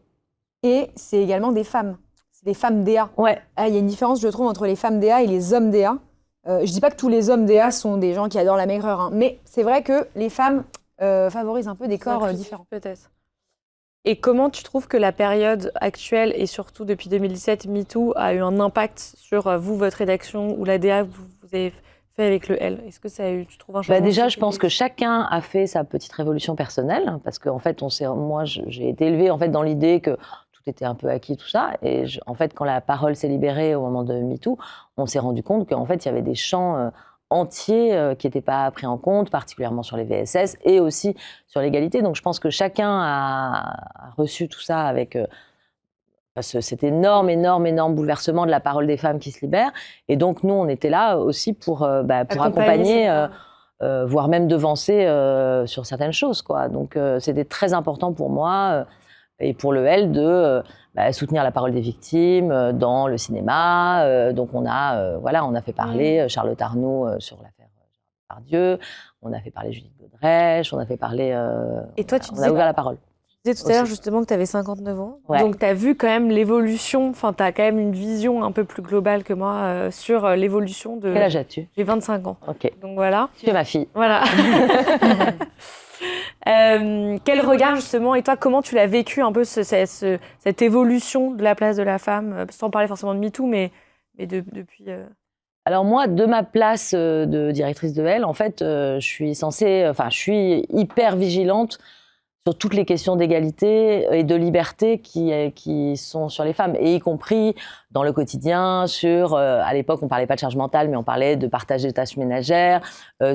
Et c'est également des femmes. C'est des femmes DA. Ouais. Il y a une différence, je trouve, entre les femmes DA et les hommes DA. Je dis pas que tous les hommes DA sont des gens qui adorent la maigreur, hein, mais c'est vrai que les femmes favorisent un peu des corps différents. Peut-être. Et comment tu trouves que la période actuelle, et surtout depuis 2017, MeToo, a eu un impact sur vous, votre rédaction, ou la DA que vous avez fait avec le L? Est-ce que ça a eu, tu trouves, un changement? Déjà, je pense que chacun a fait sa petite révolution personnelle, parce qu'en fait, moi, j'ai été élevée en fait, dans l'idée que tout était un peu acquis, tout ça. Et en fait, quand la parole s'est libérée au moment de MeToo, on s'est rendu compte qu'en fait, il y avait des champs entiers qui n'étaient pas pris en compte, particulièrement sur les VSS et aussi sur l'égalité. Donc, je pense que chacun a reçu tout ça avec cet énorme bouleversement de la parole des femmes qui se libère. Et donc, nous, on était là aussi pour accompagner, voire même devancer sur certaines choses, quoi. Donc, c'était très important pour moi et pour le L de soutenir la parole des victimes dans le cinéma. Donc on a fait parler Charlotte Arnault sur l'affaire Depardieu, on a fait parler Judith Godrèche, on a fait parler... et toi, on a ouvert la parole. Tu disais tout à l'heure justement que tu avais 59 ans, donc tu as vu quand même l'évolution, enfin tu as quand même une vision un peu plus globale que moi sur l'évolution de... Quel âge as-tu? J'ai 25 ans. Ok. Donc voilà. Tu es ma fille. Voilà. Quel regard justement, et toi comment tu l'as vécu un peu cette évolution de la place de la femme, sans parler forcément de MeToo, mais depuis... Alors moi, de ma place de directrice de L, en fait, je suis hyper vigilante sur toutes les questions d'égalité et de liberté qui sont sur les femmes, et y compris dans le quotidien, à l'époque, on ne parlait pas de charge mentale, mais on parlait de partage des tâches ménagères,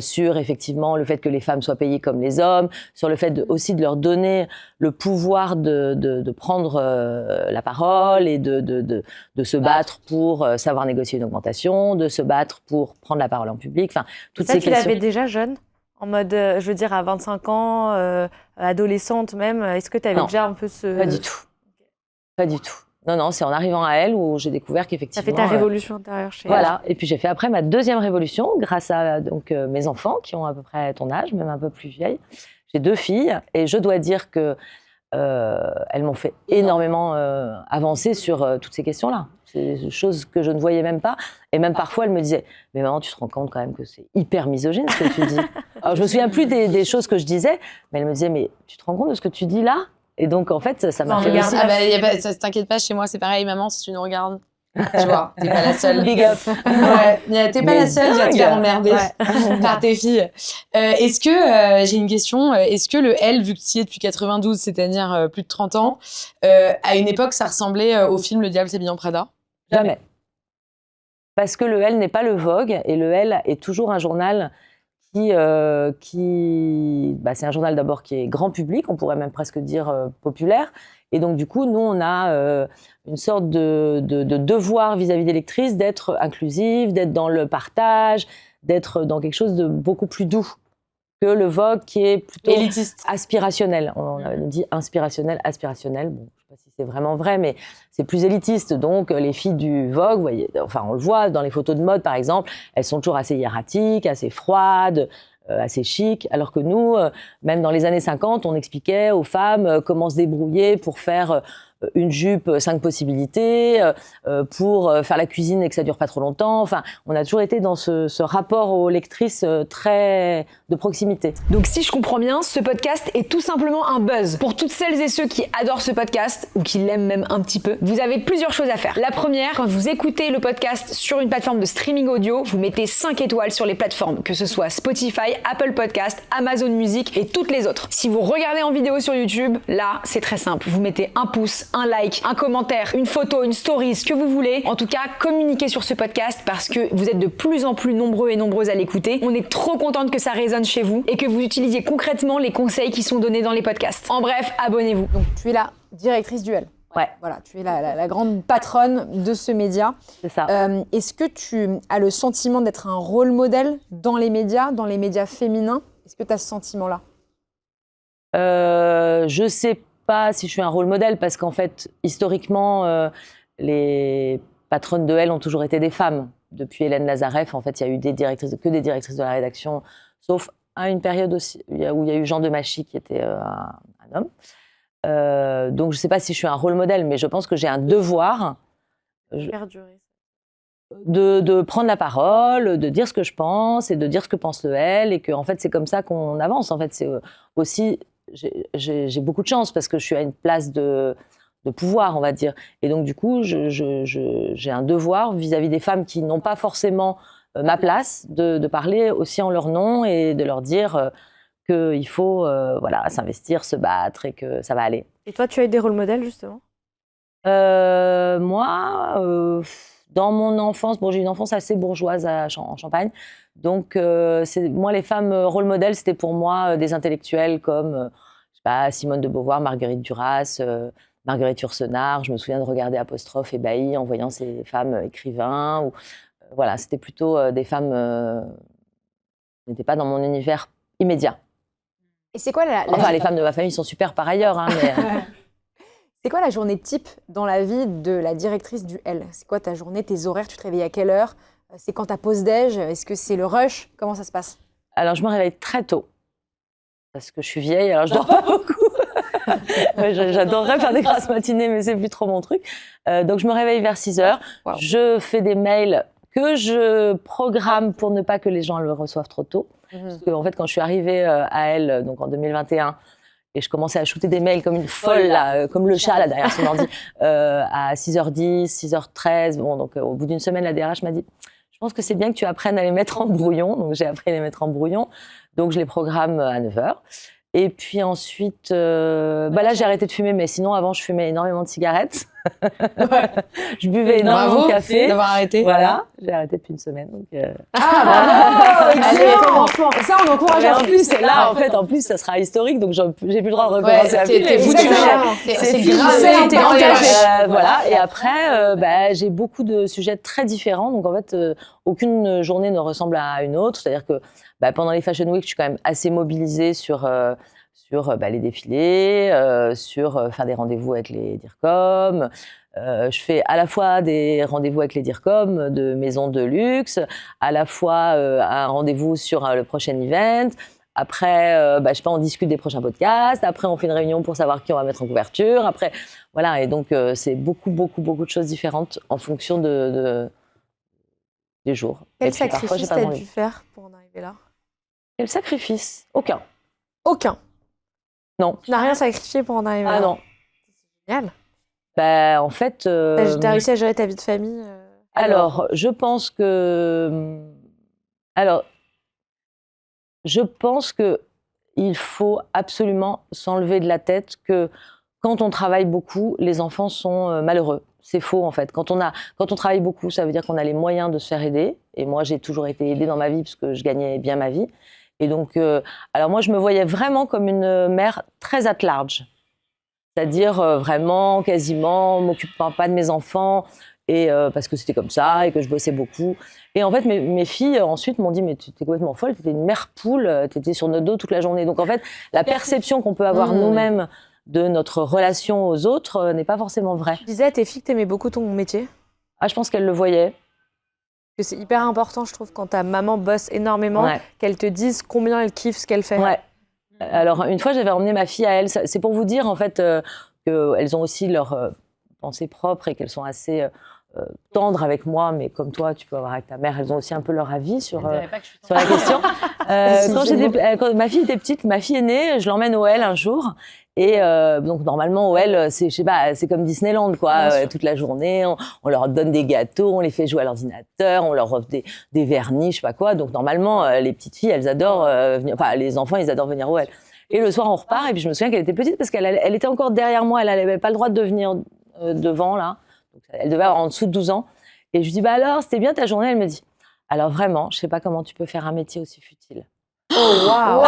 sur effectivement le fait que les femmes soient payées comme les hommes, sur le fait aussi de leur donner le pouvoir de prendre la parole et de se battre pour savoir négocier une augmentation, de se battre pour prendre la parole en public, enfin, toutes ces questions. Tu l'avais déjà jeune ? En mode, je veux dire, à 25 ans, adolescente même, est-ce que tu avais déjà un peu ce... Pas du tout. Pas du tout. Non, c'est en arrivant à Elle où j'ai découvert qu'effectivement... Ça fait ta révolution intérieure chez Voilà, et puis j'ai fait après ma deuxième révolution grâce à mes enfants qui ont à peu près ton âge, même un peu plus vieilles. J'ai 2 filles et je dois dire que elles m'ont fait énormément avancer sur toutes ces questions-là. C'est des choses que je ne voyais même pas. Et même parfois, elles me disaient « Mais maman, tu te rends compte quand même que c'est hyper misogyne ce que tu dis ?» Alors, je me souviens plus des choses que je disais, mais elles me disaient « Mais tu te rends compte de ce que tu dis là ?» Et donc, en fait, ça m'a fait aussi... Ça t'inquiète pas, chez moi, c'est pareil. Maman, si tu nous regardes, tu vois, t'es pas la seule. Big up. Ouais, t'es pas la seule, tu vas te faire emmerder par tes filles. Est-ce que, j'ai une question, est-ce que le L, vu que tu y es depuis 92, c'est-à-dire plus de 30 ans, à une époque, ça ressemblait au film Le Diable s'habille en Prada? Jamais. Parce que le L n'est pas le Vogue, et le L est toujours un journal c'est un journal d'abord qui est grand public, on pourrait même presque dire populaire. Et donc, du coup, nous, on a une sorte de devoir vis-à-vis des lectrices d'être inclusive, d'être dans le partage, d'être dans quelque chose de beaucoup plus doux que le Vogue qui est plutôt élitiste, aspirationnel. On avait dit inspirationnel, aspirationnel. Bon, je ne sais pas si c'est vraiment vrai, mais c'est plus élitiste. Donc, les filles du Vogue, vous voyez, enfin, on le voit dans les photos de mode, par exemple, elles sont toujours assez hiératiques, assez froides. assez chic, alors que nous, même dans les années 50, on expliquait aux femmes comment se débrouiller pour faire une jupe, 5 possibilités, pour faire la cuisine et que ça dure pas trop longtemps. Enfin, on a toujours été dans ce rapport aux lectrices très de proximité. Donc si je comprends bien, ce podcast est tout simplement un buzz. Pour toutes celles et ceux qui adorent ce podcast, ou qui l'aiment même un petit peu, vous avez plusieurs choses à faire. La première, quand vous écoutez le podcast sur une plateforme de streaming audio, vous mettez 5 étoiles sur les plateformes, que ce soit Spotify, Apple Podcast, Amazon Music et toutes les autres. Si vous regardez en vidéo sur YouTube, là, c'est très simple. Vous mettez un pouce, un like, un commentaire, une photo, une story, ce que vous voulez. En tout cas, communiquez sur ce podcast parce que vous êtes de plus en plus nombreux et nombreuses à l'écouter. On est trop contente que ça résonne chez vous et que vous utilisiez concrètement les conseils qui sont donnés dans les podcasts. En bref, abonnez-vous. Donc, tu es la directrice du L. Ouais. Voilà, tu es la grande patronne de ce média. C'est ça. Est-ce que tu as le sentiment d'être un rôle modèle dans les médias féminins? Est-ce que tu as ce sentiment-là? Je sais pas si je suis un rôle modèle parce qu'en fait, historiquement, les patronnes de Elle ont toujours été des femmes. Depuis Hélène Lazareff, en fait, il y a eu que des directrices de la rédaction, sauf à une période aussi où il y a eu Jean Demachy qui était un homme. Donc, je sais pas si je suis un rôle modèle, mais je pense que j'ai un devoir de prendre la parole, de dire ce que je pense et de dire ce que pense le Elle, et que en fait, c'est comme ça qu'on avance. En fait, c'est aussi... J'ai beaucoup de chance parce que je suis à une place de pouvoir, on va dire. Et donc, du coup, j'ai un devoir vis-à-vis des femmes qui n'ont pas forcément ma place, de parler aussi en leur nom et de leur dire qu'il faut voilà, s'investir, se battre et que ça va aller. Et toi, tu as eu des rôles modèles, justement? Moi, dans mon enfance, j'ai une enfance assez bourgeoise en Champagne. Donc, moi, les femmes rôle modèles, c'était pour moi des intellectuels comme je sais pas, Simone de Beauvoir, Marguerite Duras, Marguerite Yourcenar. Je me souviens de regarder Apostrophe ébahie en voyant ces femmes écrivains. Voilà, c'était plutôt des femmes qui n'étaient pas dans mon univers immédiat. Et c'est quoi Enfin, les femmes de ma famille sont super par ailleurs. Hein, mais, c'est quoi la journée type dans la vie de la directrice du L? C'est quoi ta journée, tes horaires? Tu te réveilles à quelle heure? C'est quand ta pause déj? Est-ce que c'est le rush? Comment ça se passe? Alors, je me réveille très tôt. Parce que je suis vieille, alors je dors pas beaucoup. J'adorerais faire des grasses matinées, mais c'est plus trop mon truc. Donc, je me réveille vers 6h. Wow. Je fais des mails que je programme pour ne pas que les gens le reçoivent trop tôt. Parce qu'en fait, quand je suis arrivée à Elle, donc en 2021, et je commençais à shooter des mails comme une folle, là, comme le chat là, derrière son ordi, à 6h10, 6h13. Bon, donc, au bout d'une semaine, la DRH m'a dit « Je pense que c'est bien que tu apprennes à les mettre en brouillon. » Donc, j'ai appris à les mettre en brouillon. Donc, je les programme à 9h. Et puis ensuite, là, j'ai arrêté de fumer, mais sinon, avant, je fumais énormément de cigarettes. Je buvais énormément de café. D'avoir arrêté. Voilà, j'ai arrêté depuis une semaine. Donc, Ah, bravo! Excellent! Ça, on encourage en plus, là, en plus, ça sera historique, donc j'ai plus le droit de recommencer à fumer. T'es foutu. C'est grave, t'es engagé. Voilà, et après, j'ai beaucoup de sujets très différents. Donc, en fait, aucune journée ne ressemble à une autre. C'est-à-dire que pendant les Fashion Week, je suis quand même assez mobilisée sur les défilés, sur faire des rendez-vous avec les DIRCOM. Je fais à la fois des rendez-vous avec les DIRCOM de maisons de luxe, à la fois un rendez-vous sur le prochain event. Après, on discute des prochains podcasts. Après, on fait une réunion pour savoir qui on va mettre en couverture. Après, voilà. Et donc, c'est beaucoup de choses différentes en fonction des jours. Quel sacrifice t'as dû faire pour en arriver là? Quel sacrifice? Aucun. Aucun? Non. Tu n'as rien sacrifié pour en arriver là? Ah non. C'est génial. En fait... T'as réussi à gérer ta vie de famille Alors, je pense que... Je pense qu'il faut absolument s'enlever de la tête que quand on travaille beaucoup, les enfants sont malheureux. C'est faux, en fait. Quand on travaille beaucoup, ça veut dire qu'on a les moyens de se faire aider. Et moi, j'ai toujours été aidée dans ma vie parce que je gagnais bien ma vie. Et donc, alors moi, je me voyais vraiment comme une mère très at large. C'est-à-dire vraiment, quasiment, m'occupant pas de mes enfants, et parce que c'était comme ça, et que je bossais beaucoup. Et en fait, mes filles, ensuite, m'ont dit « Mais tu étais complètement folle, tu étais une mère poule, tu étais sur notre dos toute la journée. » Donc, en fait, la perception qu'on peut avoir nous-mêmes de notre relation aux autres n'est pas forcément vraie. Tu disais à tes filles que tu aimais beaucoup ton métier? Ah, je pense qu'elles le voyaient. que c'est hyper important, je trouve, quand ta maman bosse énormément, Ouais. qu'elle te dise combien elle kiffe ce qu'elle fait. Ouais. Alors, une fois, j'avais emmené ma fille à elle. C'est pour vous dire, en fait, qu'elles ont aussi leurs pensées propres et qu'elles sont assez tendres avec moi, mais comme toi, tu peux avoir avec ta mère, elles ont aussi un peu leur avis sur la question. Quand ma fille était petite, ma fille est née, je l'emmène au L un jour. Et donc normalement au L, c'est, je sais pas, c'est comme Disneyland quoi, toute la journée, on leur donne des gâteaux, on les fait jouer à l'ordinateur, on leur offre des vernis, je sais pas quoi. Donc normalement les petites filles, elles adorent venir, enfin les enfants, ils adorent venir au L. Et le soir on repart et puis je me souviens qu'elle était petite parce elle était encore derrière moi, elle avait pas le droit de venir devant là. Donc, elle devait avoir en dessous de 12 ans. Et je lui dis bah alors, c'était bien ta journée? Elle me dit alors vraiment, je sais pas comment tu peux faire un métier aussi futile. Oh waouh.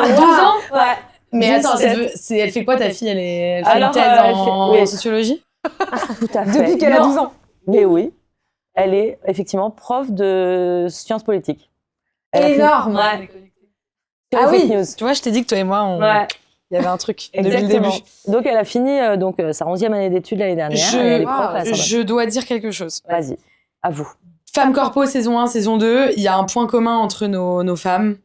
12 ans? Ouais. Mais attends, elle fait quoi ta fille? Elle fait Alors, une thèse en sociologie? Tout à fait. Depuis qu'elle a 12 ans. Mais oui, elle est effectivement prof de sciences politiques. Elle a fait- Énorme. Ouais. Ah Fake oui. news. Tu vois, je t'ai dit que toi et moi, Ouais. il y avait un truc depuis le Exactement. début. Donc elle a fini sa 11e année d'études l'année dernière. et elle est prof à la Sorbonne. Je dois dire quelque chose. Vas-y, à vous. Femme Corpo, saison 1, saison 2, il y a un point commun entre nos femmes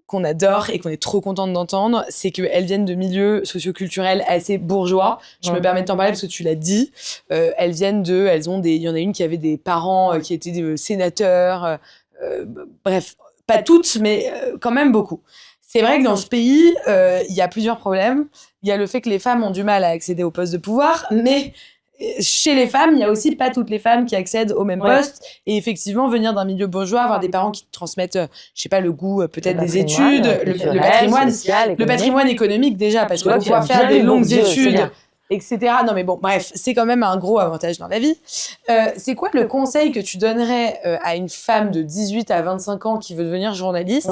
qu'on adore et qu'on est trop contente d'entendre, c'est qu'elles viennent de milieux socioculturels assez bourgeois. Je me permets de t'en parler parce que tu l'as dit. Il y en a une qui avait des parents qui étaient des sénateurs. Bref, pas toutes, mais quand même beaucoup. C'est vrai que dans ce pays, il y a plusieurs problèmes. Il y a le fait que les femmes ont du mal à accéder aux postes de pouvoir, mais chez les femmes, il y a aussi pas toutes les femmes qui accèdent au même poste. Et effectivement, venir d'un milieu bourgeois, avoir des parents qui te transmettent, je sais pas, le goût peut-être des études, le patrimoine économique déjà, parce que pour pouvoir faire des longues études, etc. Non mais bon, bref, c'est quand même un gros avantage dans la vie. C'est quoi le conseil que tu donnerais à une femme de 18 à 25 ans qui veut devenir journaliste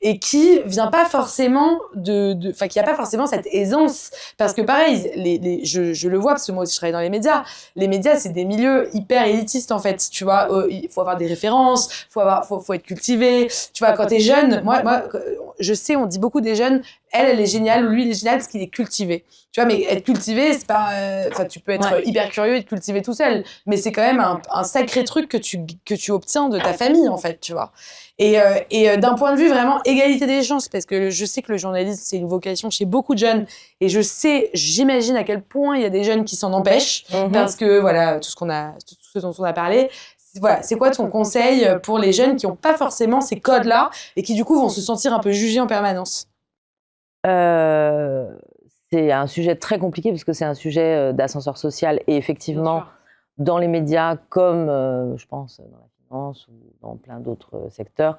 et qui vient pas forcément qui a pas forcément cette aisance? Parce que pareil, je le vois parce que moi aussi je travaille dans les médias. Les médias, c'est des milieux hyper élitistes en fait. Tu vois, il faut avoir des références, faut être cultivé. Tu vois, quand t'es jeune, moi, je sais, on dit beaucoup des jeunes, elle est géniale, ou lui, il est génial parce qu'il est cultivé. Tu vois, mais être cultivé, c'est pas... tu peux être hyper curieux et te cultiver tout seul, mais c'est quand même un sacré truc que tu obtiens de ta famille, en fait, tu vois. Et d'un point de vue vraiment égalité des chances, parce que je sais que le journalisme, c'est une vocation chez beaucoup de jeunes, et j'imagine à quel point il y a des jeunes qui s'en empêchent, parce que, voilà, tout ce dont on a parlé, voilà, c'est quoi ton conseil pour les jeunes qui n'ont pas forcément ces codes-là, et qui, du coup, vont se sentir un peu jugés en permanence? C'est un sujet très compliqué parce que c'est un sujet d'ascenseur social et effectivement dans les médias comme je pense dans la finance ou dans plein d'autres secteurs,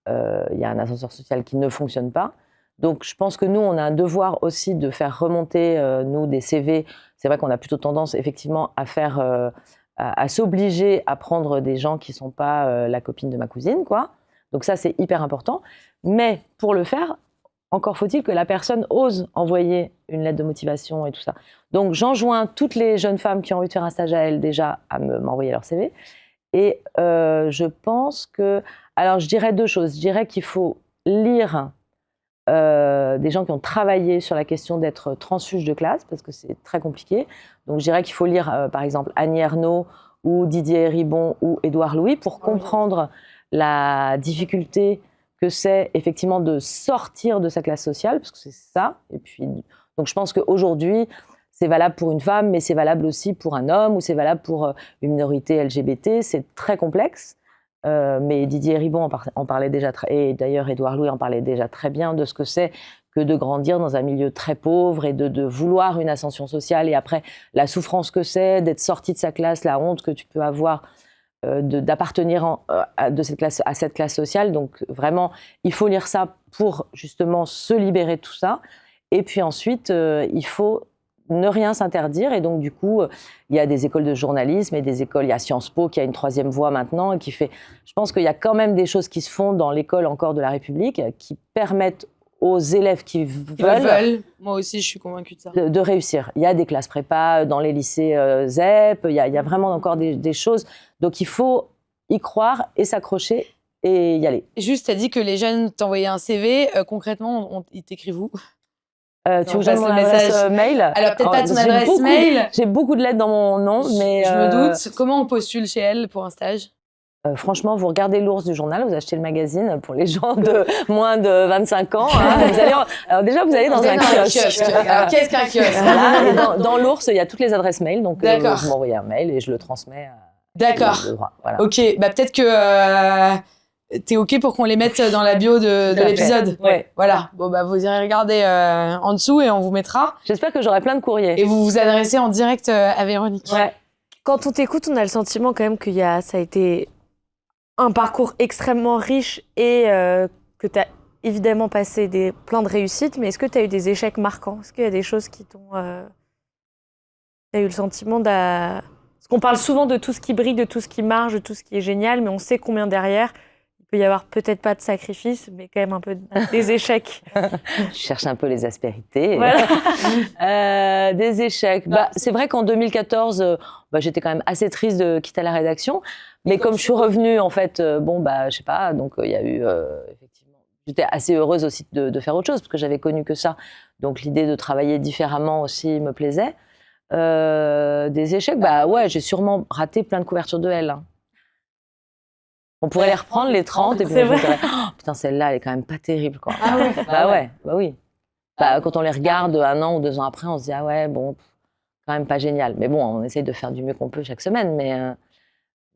il y a un ascenseur social qui ne fonctionne pas. Donc je pense que nous on a un devoir aussi de faire remonter nous des CV. C'est vrai qu'on a plutôt tendance effectivement à faire à s'obliger à prendre des gens qui sont pas la copine de ma cousine quoi. Donc ça c'est hyper important. Mais pour le faire, encore faut-il que la personne ose envoyer une lettre de motivation et tout ça. Donc, j'enjoins toutes les jeunes femmes qui ont envie de faire un stage à elles déjà à m'envoyer leur CV. Et je pense que... Alors, je dirais deux choses. Je dirais qu'il faut lire des gens qui ont travaillé sur la question d'être transfuge de classe, parce que c'est très compliqué. Donc, je dirais qu'il faut lire, par exemple, Annie Ernaux ou Didier Ribon ou Édouard Louis pour comprendre la difficulté que c'est effectivement de sortir de sa classe sociale, parce que c'est ça. Et puis, donc je pense qu'aujourd'hui, c'est valable pour une femme, mais c'est valable aussi pour un homme, ou c'est valable pour une minorité LGBT. C'est très complexe. Mais Didier Ribon en parlait déjà, et d'ailleurs Édouard Louis en parlait déjà très bien de ce que c'est que de grandir dans un milieu très pauvre et de vouloir une ascension sociale. Et après, la souffrance que c'est d'être sorti de sa classe, la honte que tu peux avoir d'appartenir à cette classe sociale. Donc vraiment, il faut lire ça pour justement se libérer de tout ça. Et puis ensuite, il faut ne rien s'interdire. Et donc du coup, il y a des écoles de journalisme et des écoles, il y a Sciences Po qui a une 3e voie maintenant et qui fait... Je pense qu'il y a quand même des choses qui se font dans l'école encore de la République qui permettent aux élèves qui veulent. Moi aussi, je suis convaincue de ça. De réussir. Il y a des classes prépa dans les lycées ZEP, il y a vraiment encore des choses. Donc, il faut y croire et s'accrocher et y aller. Juste, tu as dit que les jeunes t'envoyaient un CV. Concrètement, ils t'écrivent où? Tu veux que je donne mon adresse mail? Alors, peut-être pas ton adresse mail. J'ai beaucoup de lettres dans mon nom, mais... Je me doute. Comment on postule chez elle pour un stage? Franchement, vous regardez l'ours du journal, vous achetez le magazine pour les gens de moins de 25 ans. Hein, alors déjà, vous allez dans un kiosque. Alors, qu'est-ce qu'un kiosque? Voilà, et dans l'ours, il y a toutes les adresses mail. Donc, vous m'envoyez un mail et je le transmets. D'accord. Voilà. Ok, bah peut-être que t'es ok pour qu'on les mette dans la bio de l'épisode. Ouais. Voilà. Bon, bah vous irez regarder en dessous et on vous mettra. J'espère que j'aurai plein de courriers. Et vous vous adressez en direct à Véronique. Ouais. Quand on t'écoute, on a le sentiment quand même ça a été un parcours extrêmement riche et que tu as évidemment passé plein de réussites, mais est-ce que tu as eu des échecs marquants? Est-ce qu'il y a des choses qui t'ont... Tu as eu le sentiment Parce qu'on parle souvent de tout ce qui brille, de tout ce qui marche, de tout ce qui est génial, mais on sait combien derrière, il peut y avoir peut-être pas de sacrifice, mais quand même un peu des échecs. Je cherche un peu les aspérités. Voilà. Des échecs. C'est vrai qu'en 2014, j'étais quand même assez triste de quitter la rédaction. Mais comme je suis revenue, en fait, je sais pas, donc il y a eu, effectivement, j'étais assez heureuse aussi de faire autre chose, parce que j'avais connu que ça. Donc l'idée de travailler différemment aussi me plaisait. Des échecs, j'ai sûrement raté plein de couvertures de Elle. Hein. On pourrait les reprendre, les 30, et puis je me dirais, oh, putain, celle-là, elle est quand même pas terrible, quoi. Ah ouais. Oui. Quand on les regarde 1 an ou 2 ans après, on se dit, ah ouais, bon, quand même pas génial. Mais bon, on essaye de faire du mieux qu'on peut chaque semaine,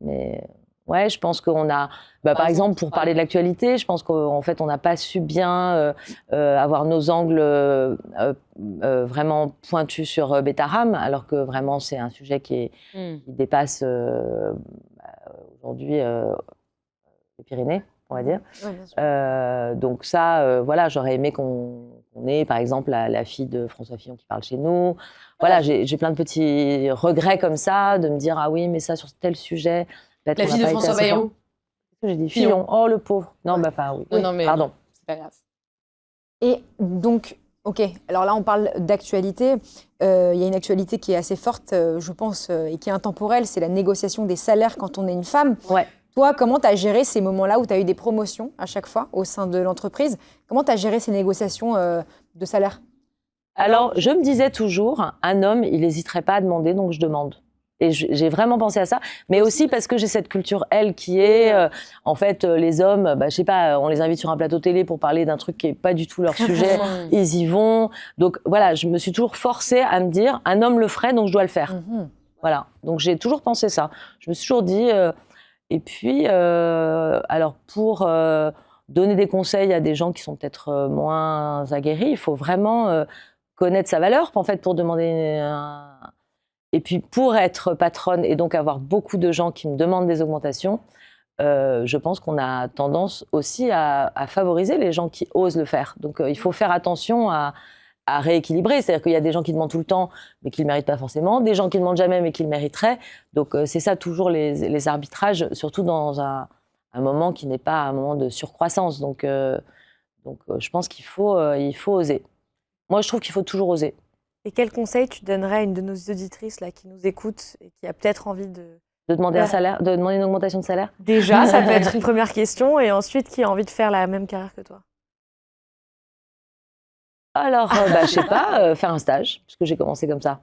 mais ouais, je pense qu'on a, par exemple, pour parler de l'actualité, je pense qu'en fait, on n'a pas su bien avoir nos angles vraiment pointus sur Betharam, alors que vraiment, c'est un sujet qui dépasse aujourd'hui les Pyrénées, on va dire. Ouais, bien sûr. Donc ça, j'aurais aimé qu'on ait, par exemple, la fille de François Fillon qui parle chez nous. Voilà, j'ai plein de petits regrets comme ça, de me dire, ah oui, mais ça, sur tel sujet... La fille de François Bayrou. J'ai dit Fillon. Oh, le pauvre. Non, oui. Non, mais pardon. C'est pas grave. Et donc, ok, alors là on parle d'actualité. Il y a une actualité qui est assez forte, je pense, et qui est intemporelle, c'est la négociation des salaires quand on est une femme. Ouais. Toi, comment tu as géré ces moments-là où tu as eu des promotions à chaque fois au sein de l'entreprise? Comment tu as géré ces négociations de salaire? Alors, je me disais toujours, un homme, il n'hésiterait pas à demander, donc je demande. Et j'ai vraiment pensé à ça, mais aussi parce que j'ai cette culture, elle, qui est, en fait, les hommes, je sais pas, on les invite sur un plateau télé pour parler d'un truc qui est pas du tout leur sujet, ils y vont. Donc voilà, je me suis toujours forcée à me dire, un homme le ferait, donc je dois le faire. Voilà, donc j'ai toujours pensé ça. Je me suis toujours dit, et puis, alors pour donner des conseils à des gens qui sont peut-être moins aguerris, il faut vraiment connaître sa valeur, en fait, pour demander Et puis, pour être patronne et donc avoir beaucoup de gens qui me demandent des augmentations, je pense qu'on a tendance aussi à favoriser les gens qui osent le faire. Donc, il faut faire attention à rééquilibrer. C'est-à-dire qu'il y a des gens qui demandent tout le temps, mais qui ne le méritent pas forcément. Des gens qui ne demandent jamais, mais qui le mériteraient. Donc, c'est ça toujours les arbitrages, surtout dans un moment qui n'est pas un moment de surcroissance. Donc je pense qu'il faut oser. Moi, je trouve qu'il faut toujours oser. Et quel conseil tu donnerais à une de nos auditrices là, qui nous écoute et qui a peut-être envie de demander un salaire, de demander une augmentation de salaire? Déjà, ça peut être une première question, et ensuite qui a envie de faire la même carrière que toi? Alors, je sais pas, faire un stage, parce que j'ai commencé comme ça.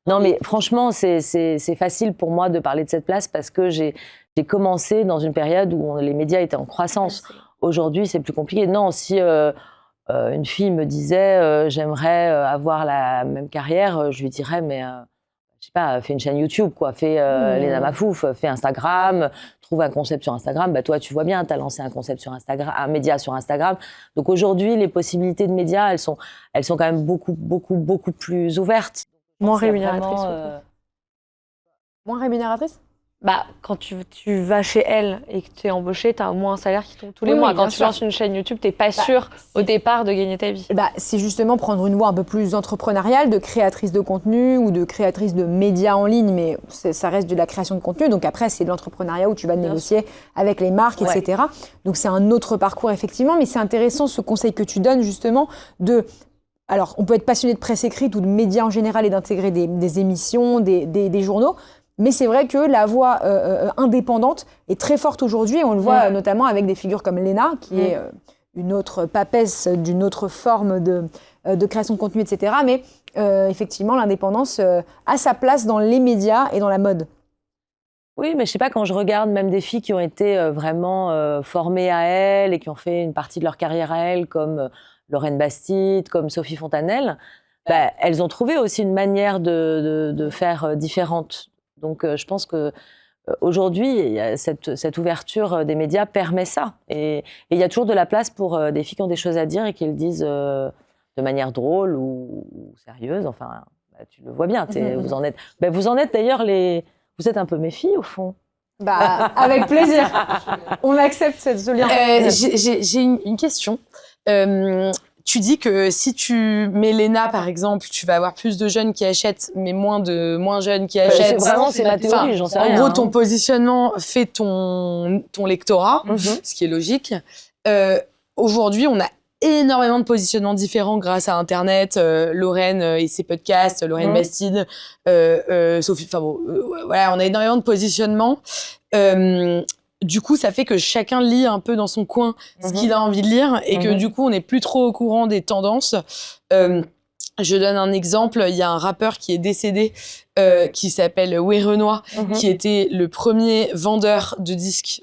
Non, mais franchement, c'est facile pour moi de parler de cette place parce que j'ai commencé dans une période où les médias étaient en croissance. Aujourd'hui, c'est plus compliqué. Non, si une fille me disait j'aimerais avoir la même carrière, je lui dirais mais je sais pas, fais une chaîne YouTube, quoi, fais Léna Mafouf, fais Instagram, trouve un concept sur Instagram. Toi, tu vois bien, tu as lancé un concept sur Instagram, un média sur Instagram. Donc aujourd'hui, les possibilités de médias, elles sont quand même beaucoup plus ouvertes. Moins rémunératrice. Moins rémunératrice? Quand tu vas chez Elle et que tu es embauchée, tu as au moins un salaire qui tombe tous les mois. Quand tu lances une chaîne YouTube, tu n'es pas sûre au départ de gagner ta vie. C'est justement prendre une voie un peu plus entrepreneuriale, de créatrice de contenu ou de créatrice de médias en ligne, mais ça reste de la création de contenu. Donc après, c'est de l'entrepreneuriat où tu vas négocier avec les marques, etc. Donc c'est un autre parcours, effectivement. Mais c'est intéressant ce conseil que tu donnes, justement, de... Alors, on peut être passionné de presse écrite ou de médias en général et d'intégrer des émissions, des journaux. Mais c'est vrai que la voix indépendante est très forte aujourd'hui. Et on le voit notamment avec des figures comme Léna, qui est une autre papesse d'une autre forme de création de contenu, etc. Mais effectivement, l'indépendance a sa place dans les médias et dans la mode. Oui, mais je sais pas, quand je regarde même des filles qui ont été vraiment formées à elles et qui ont fait une partie de leur carrière à elles, comme Lorraine Bastide, comme Sophie Fontanelle, bah, elles ont trouvé aussi une manière de faire différente. Donc je pense que aujourd'hui, il y a cette ouverture des médias permet ça. Et il y a toujours de la place pour des filles qui ont des choses à dire et qui le disent de manière drôle ou sérieuse. Enfin, bah, tu le vois bien. Vous en êtes d'ailleurs Vous êtes un peu mes filles, au fond. Bah, avec plaisir. On accepte ce lien. J'ai une question. Tu dis que si tu mets Léna, par exemple, tu vas avoir plus de jeunes qui achètent, mais moins jeunes qui achètent. C'est ma théorie, j'en sais rien. En gros, ton positionnement fait ton lectorat, ce qui est logique. Aujourd'hui, on a énormément de positionnements différents grâce à Internet, Lorraine et ses podcasts, Lorraine Bastide, Sophie. Enfin bon, voilà, on a énormément de positionnements. Du coup, ça fait que chacun lit un peu dans son coin ce qu'il a envie de lire et que du coup, on n'est plus trop au courant des tendances. Je donne un exemple. Il y a un rappeur qui est décédé qui s'appelle Wé Renoir, qui était le premier vendeur de disques,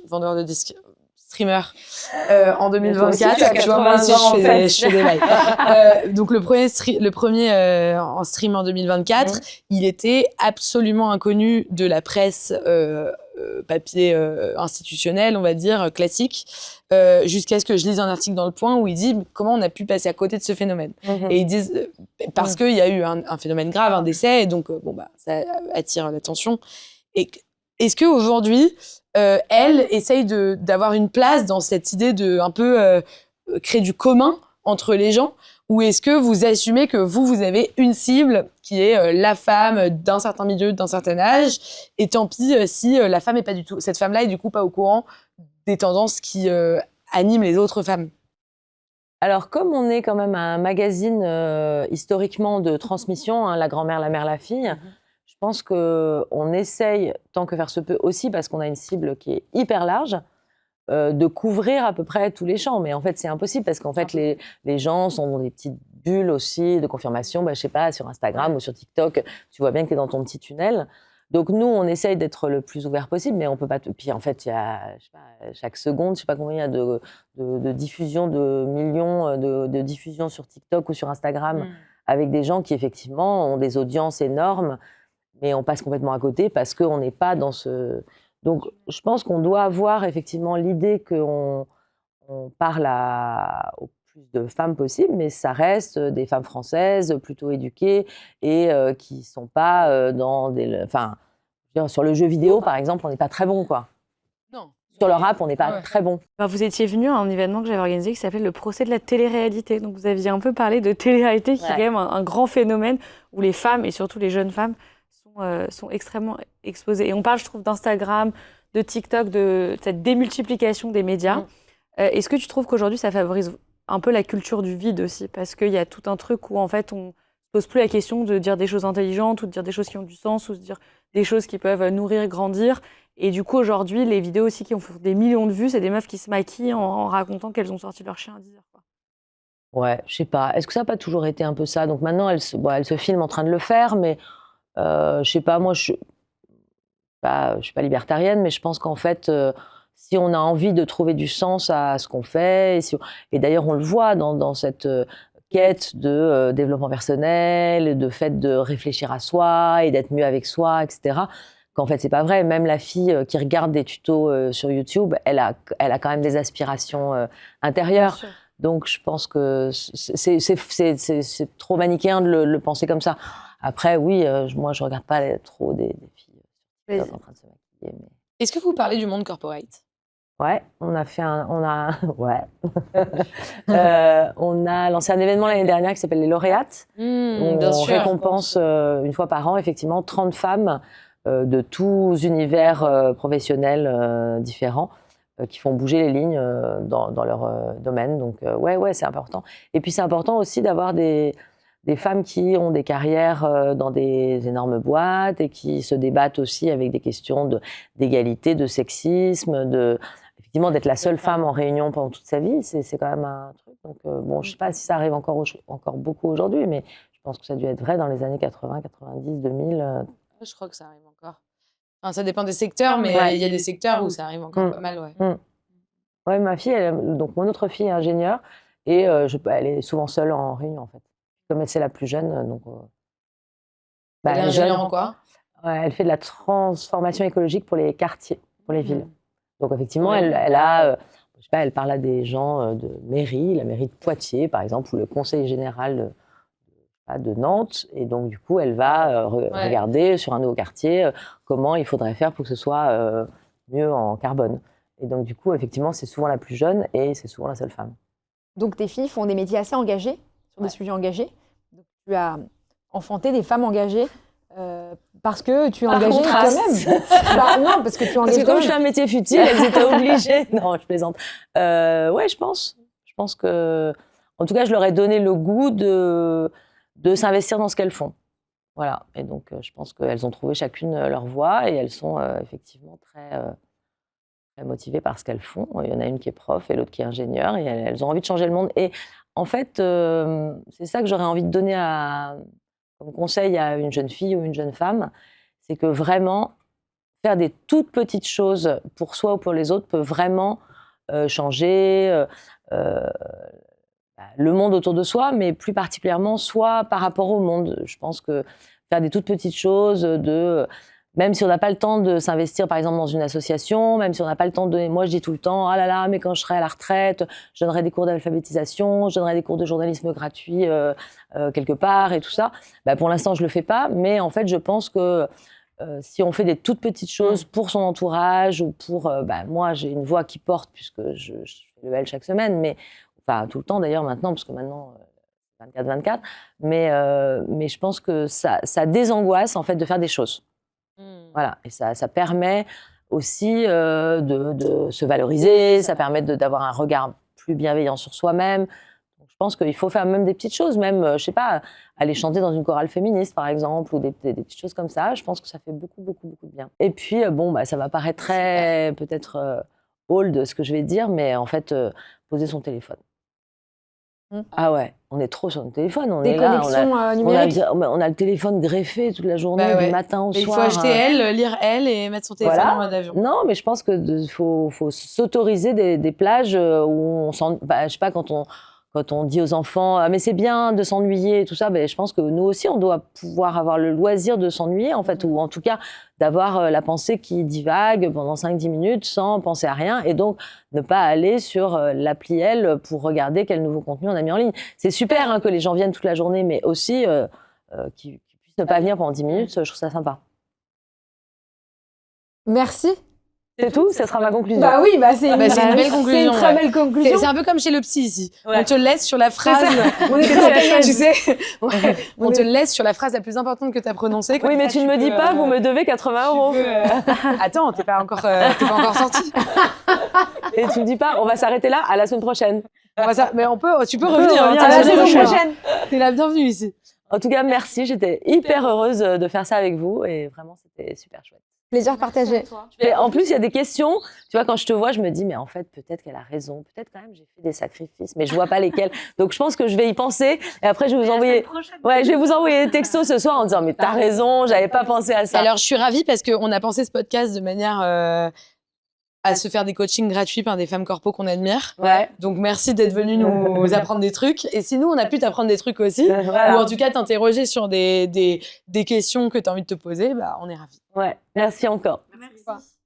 streamer en 2024. Tu vois, moi aussi, je fais des bails. Donc, le premier en stream en 2024, il était absolument inconnu de la presse papier institutionnel, on va dire, classique, jusqu'à ce que je lise un article dans Le Point où il dit comment on a pu passer à côté de ce phénomène. Et ils disent parce qu'il y a eu un phénomène grave, un décès, et donc ça attire l'attention. Et est-ce qu'aujourd'hui, elle essaye d'avoir une place dans cette idée de un peu créer du commun entre les gens, ou est-ce que vous assumez que vous avez une cible qui est la femme d'un certain milieu, d'un certain âge, et tant pis si la femme est pas du tout, cette femme-là est du coup pas au courant des tendances qui animent les autres femmes? Alors, comme on est quand même un magazine historiquement de transmission, hein, la grand-mère, la mère, la fille, je pense qu'on essaye, tant que faire se peut aussi, parce qu'on a une cible qui est hyper large, de couvrir à peu près tous les champs. Mais en fait, c'est impossible parce qu'en fait, les gens sont dans des petites bulles aussi de confirmation. Bah, je sais pas, sur Instagram ou sur TikTok, tu vois bien que tu es dans ton petit tunnel. Donc nous, on essaye d'être le plus ouvert possible, mais on peut pas. Puis en fait, il y a, je sais pas, chaque seconde, je sais pas combien il y a de diffusion, de millions de diffusions sur TikTok ou sur Instagram avec des gens qui effectivement ont des audiences énormes, mais on passe complètement à côté parce qu'on n'est pas dans ce. Donc, je pense qu'on doit avoir effectivement l'idée qu'on parle au plus de femmes possible, mais ça reste des femmes françaises plutôt éduquées et qui ne sont pas dans des... Enfin, sur le jeu vidéo, par exemple, on n'est pas très bon, quoi. Non. Sur le rap, on n'est pas très bon. Vous étiez venu à un événement que j'avais organisé qui s'appelait le procès de la télé-réalité. Donc, vous aviez un peu parlé de télé-réalité, qui est quand même un grand phénomène où les femmes, et surtout les jeunes femmes, sont extrêmement exposées. Et on parle, je trouve, d'Instagram, de TikTok, de cette démultiplication des médias. Est-ce que tu trouves qu'aujourd'hui, ça favorise un peu la culture du vide aussi? Parce qu'il y a tout un truc où, en fait, on ne se pose plus la question de dire des choses intelligentes ou de dire des choses qui ont du sens ou de dire des choses qui peuvent nourrir, grandir. Et du coup, aujourd'hui, les vidéos aussi qui ont fait des millions de vues, c'est des meufs qui se maquillent en racontant qu'elles ont sorti leur chien à 10 heures. Ouais, je sais pas. Est-ce que ça n'a pas toujours été un peu ça? Donc maintenant, elle se filme en train de le faire, mais je sais pas, moi, je suis pas libertarienne, mais je pense qu'en fait, si on a envie de trouver du sens à ce qu'on fait, et d'ailleurs, on le voit dans cette quête de développement personnel, de fait de réfléchir à soi et d'être mieux avec soi, etc., qu'en fait, c'est pas vrai. Même la fille qui regarde des tutos sur YouTube, elle a quand même des aspirations intérieures. Donc, je pense que c'est trop manichéen de le penser comme ça. Après, oui, moi, je regarde pas trop des filles en train de se maquiller. Mais... Est-ce que vous parlez du monde corporate? Ouais, on a lancé un événement l'année dernière qui s'appelle les lauréates. On récompense une fois par an, effectivement, 30 femmes de tous univers professionnels différents qui font bouger les lignes dans leur domaine. Donc, ouais, c'est important. Et puis, c'est important aussi d'avoir des femmes qui ont des carrières dans des énormes boîtes et qui se débattent aussi avec des questions d'égalité, de sexisme, effectivement, d'être la seule femme en réunion pendant toute sa vie, c'est quand même un truc. Donc, bon, je ne sais pas si ça arrive encore beaucoup aujourd'hui, mais je pense que ça a dû être vrai dans les années 80, 90, 2000. Je crois que ça arrive encore. Enfin, ça dépend des secteurs, mais Ouais. il y a des secteurs où ça arrive encore pas mal, ouais. Ouais, ma fille, donc mon autre fille est ingénieure et elle est souvent seule en réunion en fait. Comme c'est la plus jeune, donc. Elle est ingénieure en quoi? Ouais, elle fait de la transformation écologique pour les quartiers, pour les villes. Donc effectivement, Ouais. elle a, je sais pas, elle parle à des gens de mairie, la mairie de Poitiers par exemple, ou le conseil général de Nantes, et donc du coup, elle va regarder sur un nouveau quartier comment il faudrait faire pour que ce soit mieux en carbone. Et donc du coup, effectivement, c'est souvent la plus jeune et c'est souvent la seule femme. Donc tes filles font des métiers assez engagés, sur des sujets engagés. Donc, tu as enfanté des femmes engagées parce que tu es Par engagée contraste. toi-même. Non, parce que tu es Parce engagée que comme je toi-même. fais un métier futile, elles étaient obligées. Non, je plaisante. Ouais, je pense. Je pense que, en tout cas, je leur ai donné le goût de s'investir dans ce qu'elles font. Voilà. Et donc, je pense qu'elles ont trouvé chacune leur voie et elles sont effectivement très motivées par ce qu'elles font. Il y en a une qui est prof et l'autre qui est ingénieure et elles ont envie de changer le monde. Et en fait, c'est ça que j'aurais envie de donner comme conseil à une jeune fille ou une jeune femme, c'est que vraiment, faire des toutes petites choses pour soi ou pour les autres peut vraiment changer le monde autour de soi, mais plus particulièrement soi par rapport au monde. Je pense que faire des toutes petites choses, même si on n'a pas le temps de s'investir par exemple dans une association, même si on n'a pas le temps de... Moi je dis tout le temps, ah là là, mais quand je serai à la retraite, je donnerai des cours d'alphabétisation, je donnerai des cours de journalisme gratuits quelque part et tout ça. Pour l'instant je ne le fais pas, mais en fait je pense que si on fait des toutes petites choses pour son entourage ou pour... moi, j'ai une voix qui porte puisque je fais le L chaque semaine, mais enfin tout le temps d'ailleurs maintenant, parce que maintenant, 24-24, mais je pense que ça désangoisse en fait de faire des choses. Voilà, et ça permet aussi de se valoriser, ça permet d'avoir un regard plus bienveillant sur soi-même. Je pense qu'il faut faire même des petites choses, même, je sais pas, aller chanter dans une chorale féministe, par exemple, ou des petites choses comme ça. Je pense que ça fait beaucoup, beaucoup, beaucoup de bien. Et puis, ça va paraître très, peut-être, old, ce que je vais dire, mais en fait, poser son téléphone. Ah ouais, on est trop sur le téléphone. On Des est là, connexions numériques. on a le téléphone greffé toute la journée, du matin au Mais soir. il faut acheter elle, lire elle et mettre son téléphone en mode avion. Non, mais je pense qu'il faut s'autoriser des plages où on s'en... je sais pas, quand on dit aux enfants « Ah, mais c'est bien de s'ennuyer » et tout ça, je pense que nous aussi, on doit pouvoir avoir le loisir de s'ennuyer, en fait, ou en tout cas d'avoir la pensée qui divague pendant 5-10 minutes sans penser à rien, et donc ne pas aller sur l'appli Elle pour regarder quel nouveau contenu on a mis en ligne. C'est super que les gens viennent toute la journée, mais aussi qu'ils puissent ne pas venir pendant 10 minutes, je trouve ça sympa. Merci. C'est tout, ça sera ma conclusion. Bah oui, c'est une, c'est une belle conclusion. C'est une très belle conclusion. C'est un peu comme chez le psy ici. Ouais. On te laisse sur la phrase. On est très tu tu sais. On te laisse sur la phrase la plus importante que tu as prononcée. Oui, mais tu ne me dis pas, vous me devez 80 €. Attends, t'es pas encore sorti. Et tu me dis pas, on va s'arrêter là, à la semaine prochaine. Mais tu peux revenir. À la saison prochaine. T'es la bienvenue ici. En tout cas, merci, j'étais hyper heureuse de faire ça avec vous et vraiment, c'était super chouette. Plaisir partagé. Et en plus, il y a des questions. Tu vois, quand je te vois, je me dis, mais en fait, peut-être qu'elle a raison. Peut-être quand même, j'ai fait des sacrifices, mais je vois pas lesquels. Donc, je pense que je vais y penser. Et après, je vais vous envoyer. Ouais, je vais vous envoyer des textos ce soir en disant, mais t'as raison, j'avais pas pensé à ça. Alors, je suis ravie parce qu'on a pensé ce podcast de manière à se faire des coachings gratuits par des femmes corpo qu'on admire. Ouais. Donc, merci d'être venu nous apprendre des trucs. Et si nous, on a pu t'apprendre des trucs aussi, Voilà. ou en tout cas t'interroger sur des questions que tu as envie de te poser, on est ravis. Ouais, merci encore. Merci.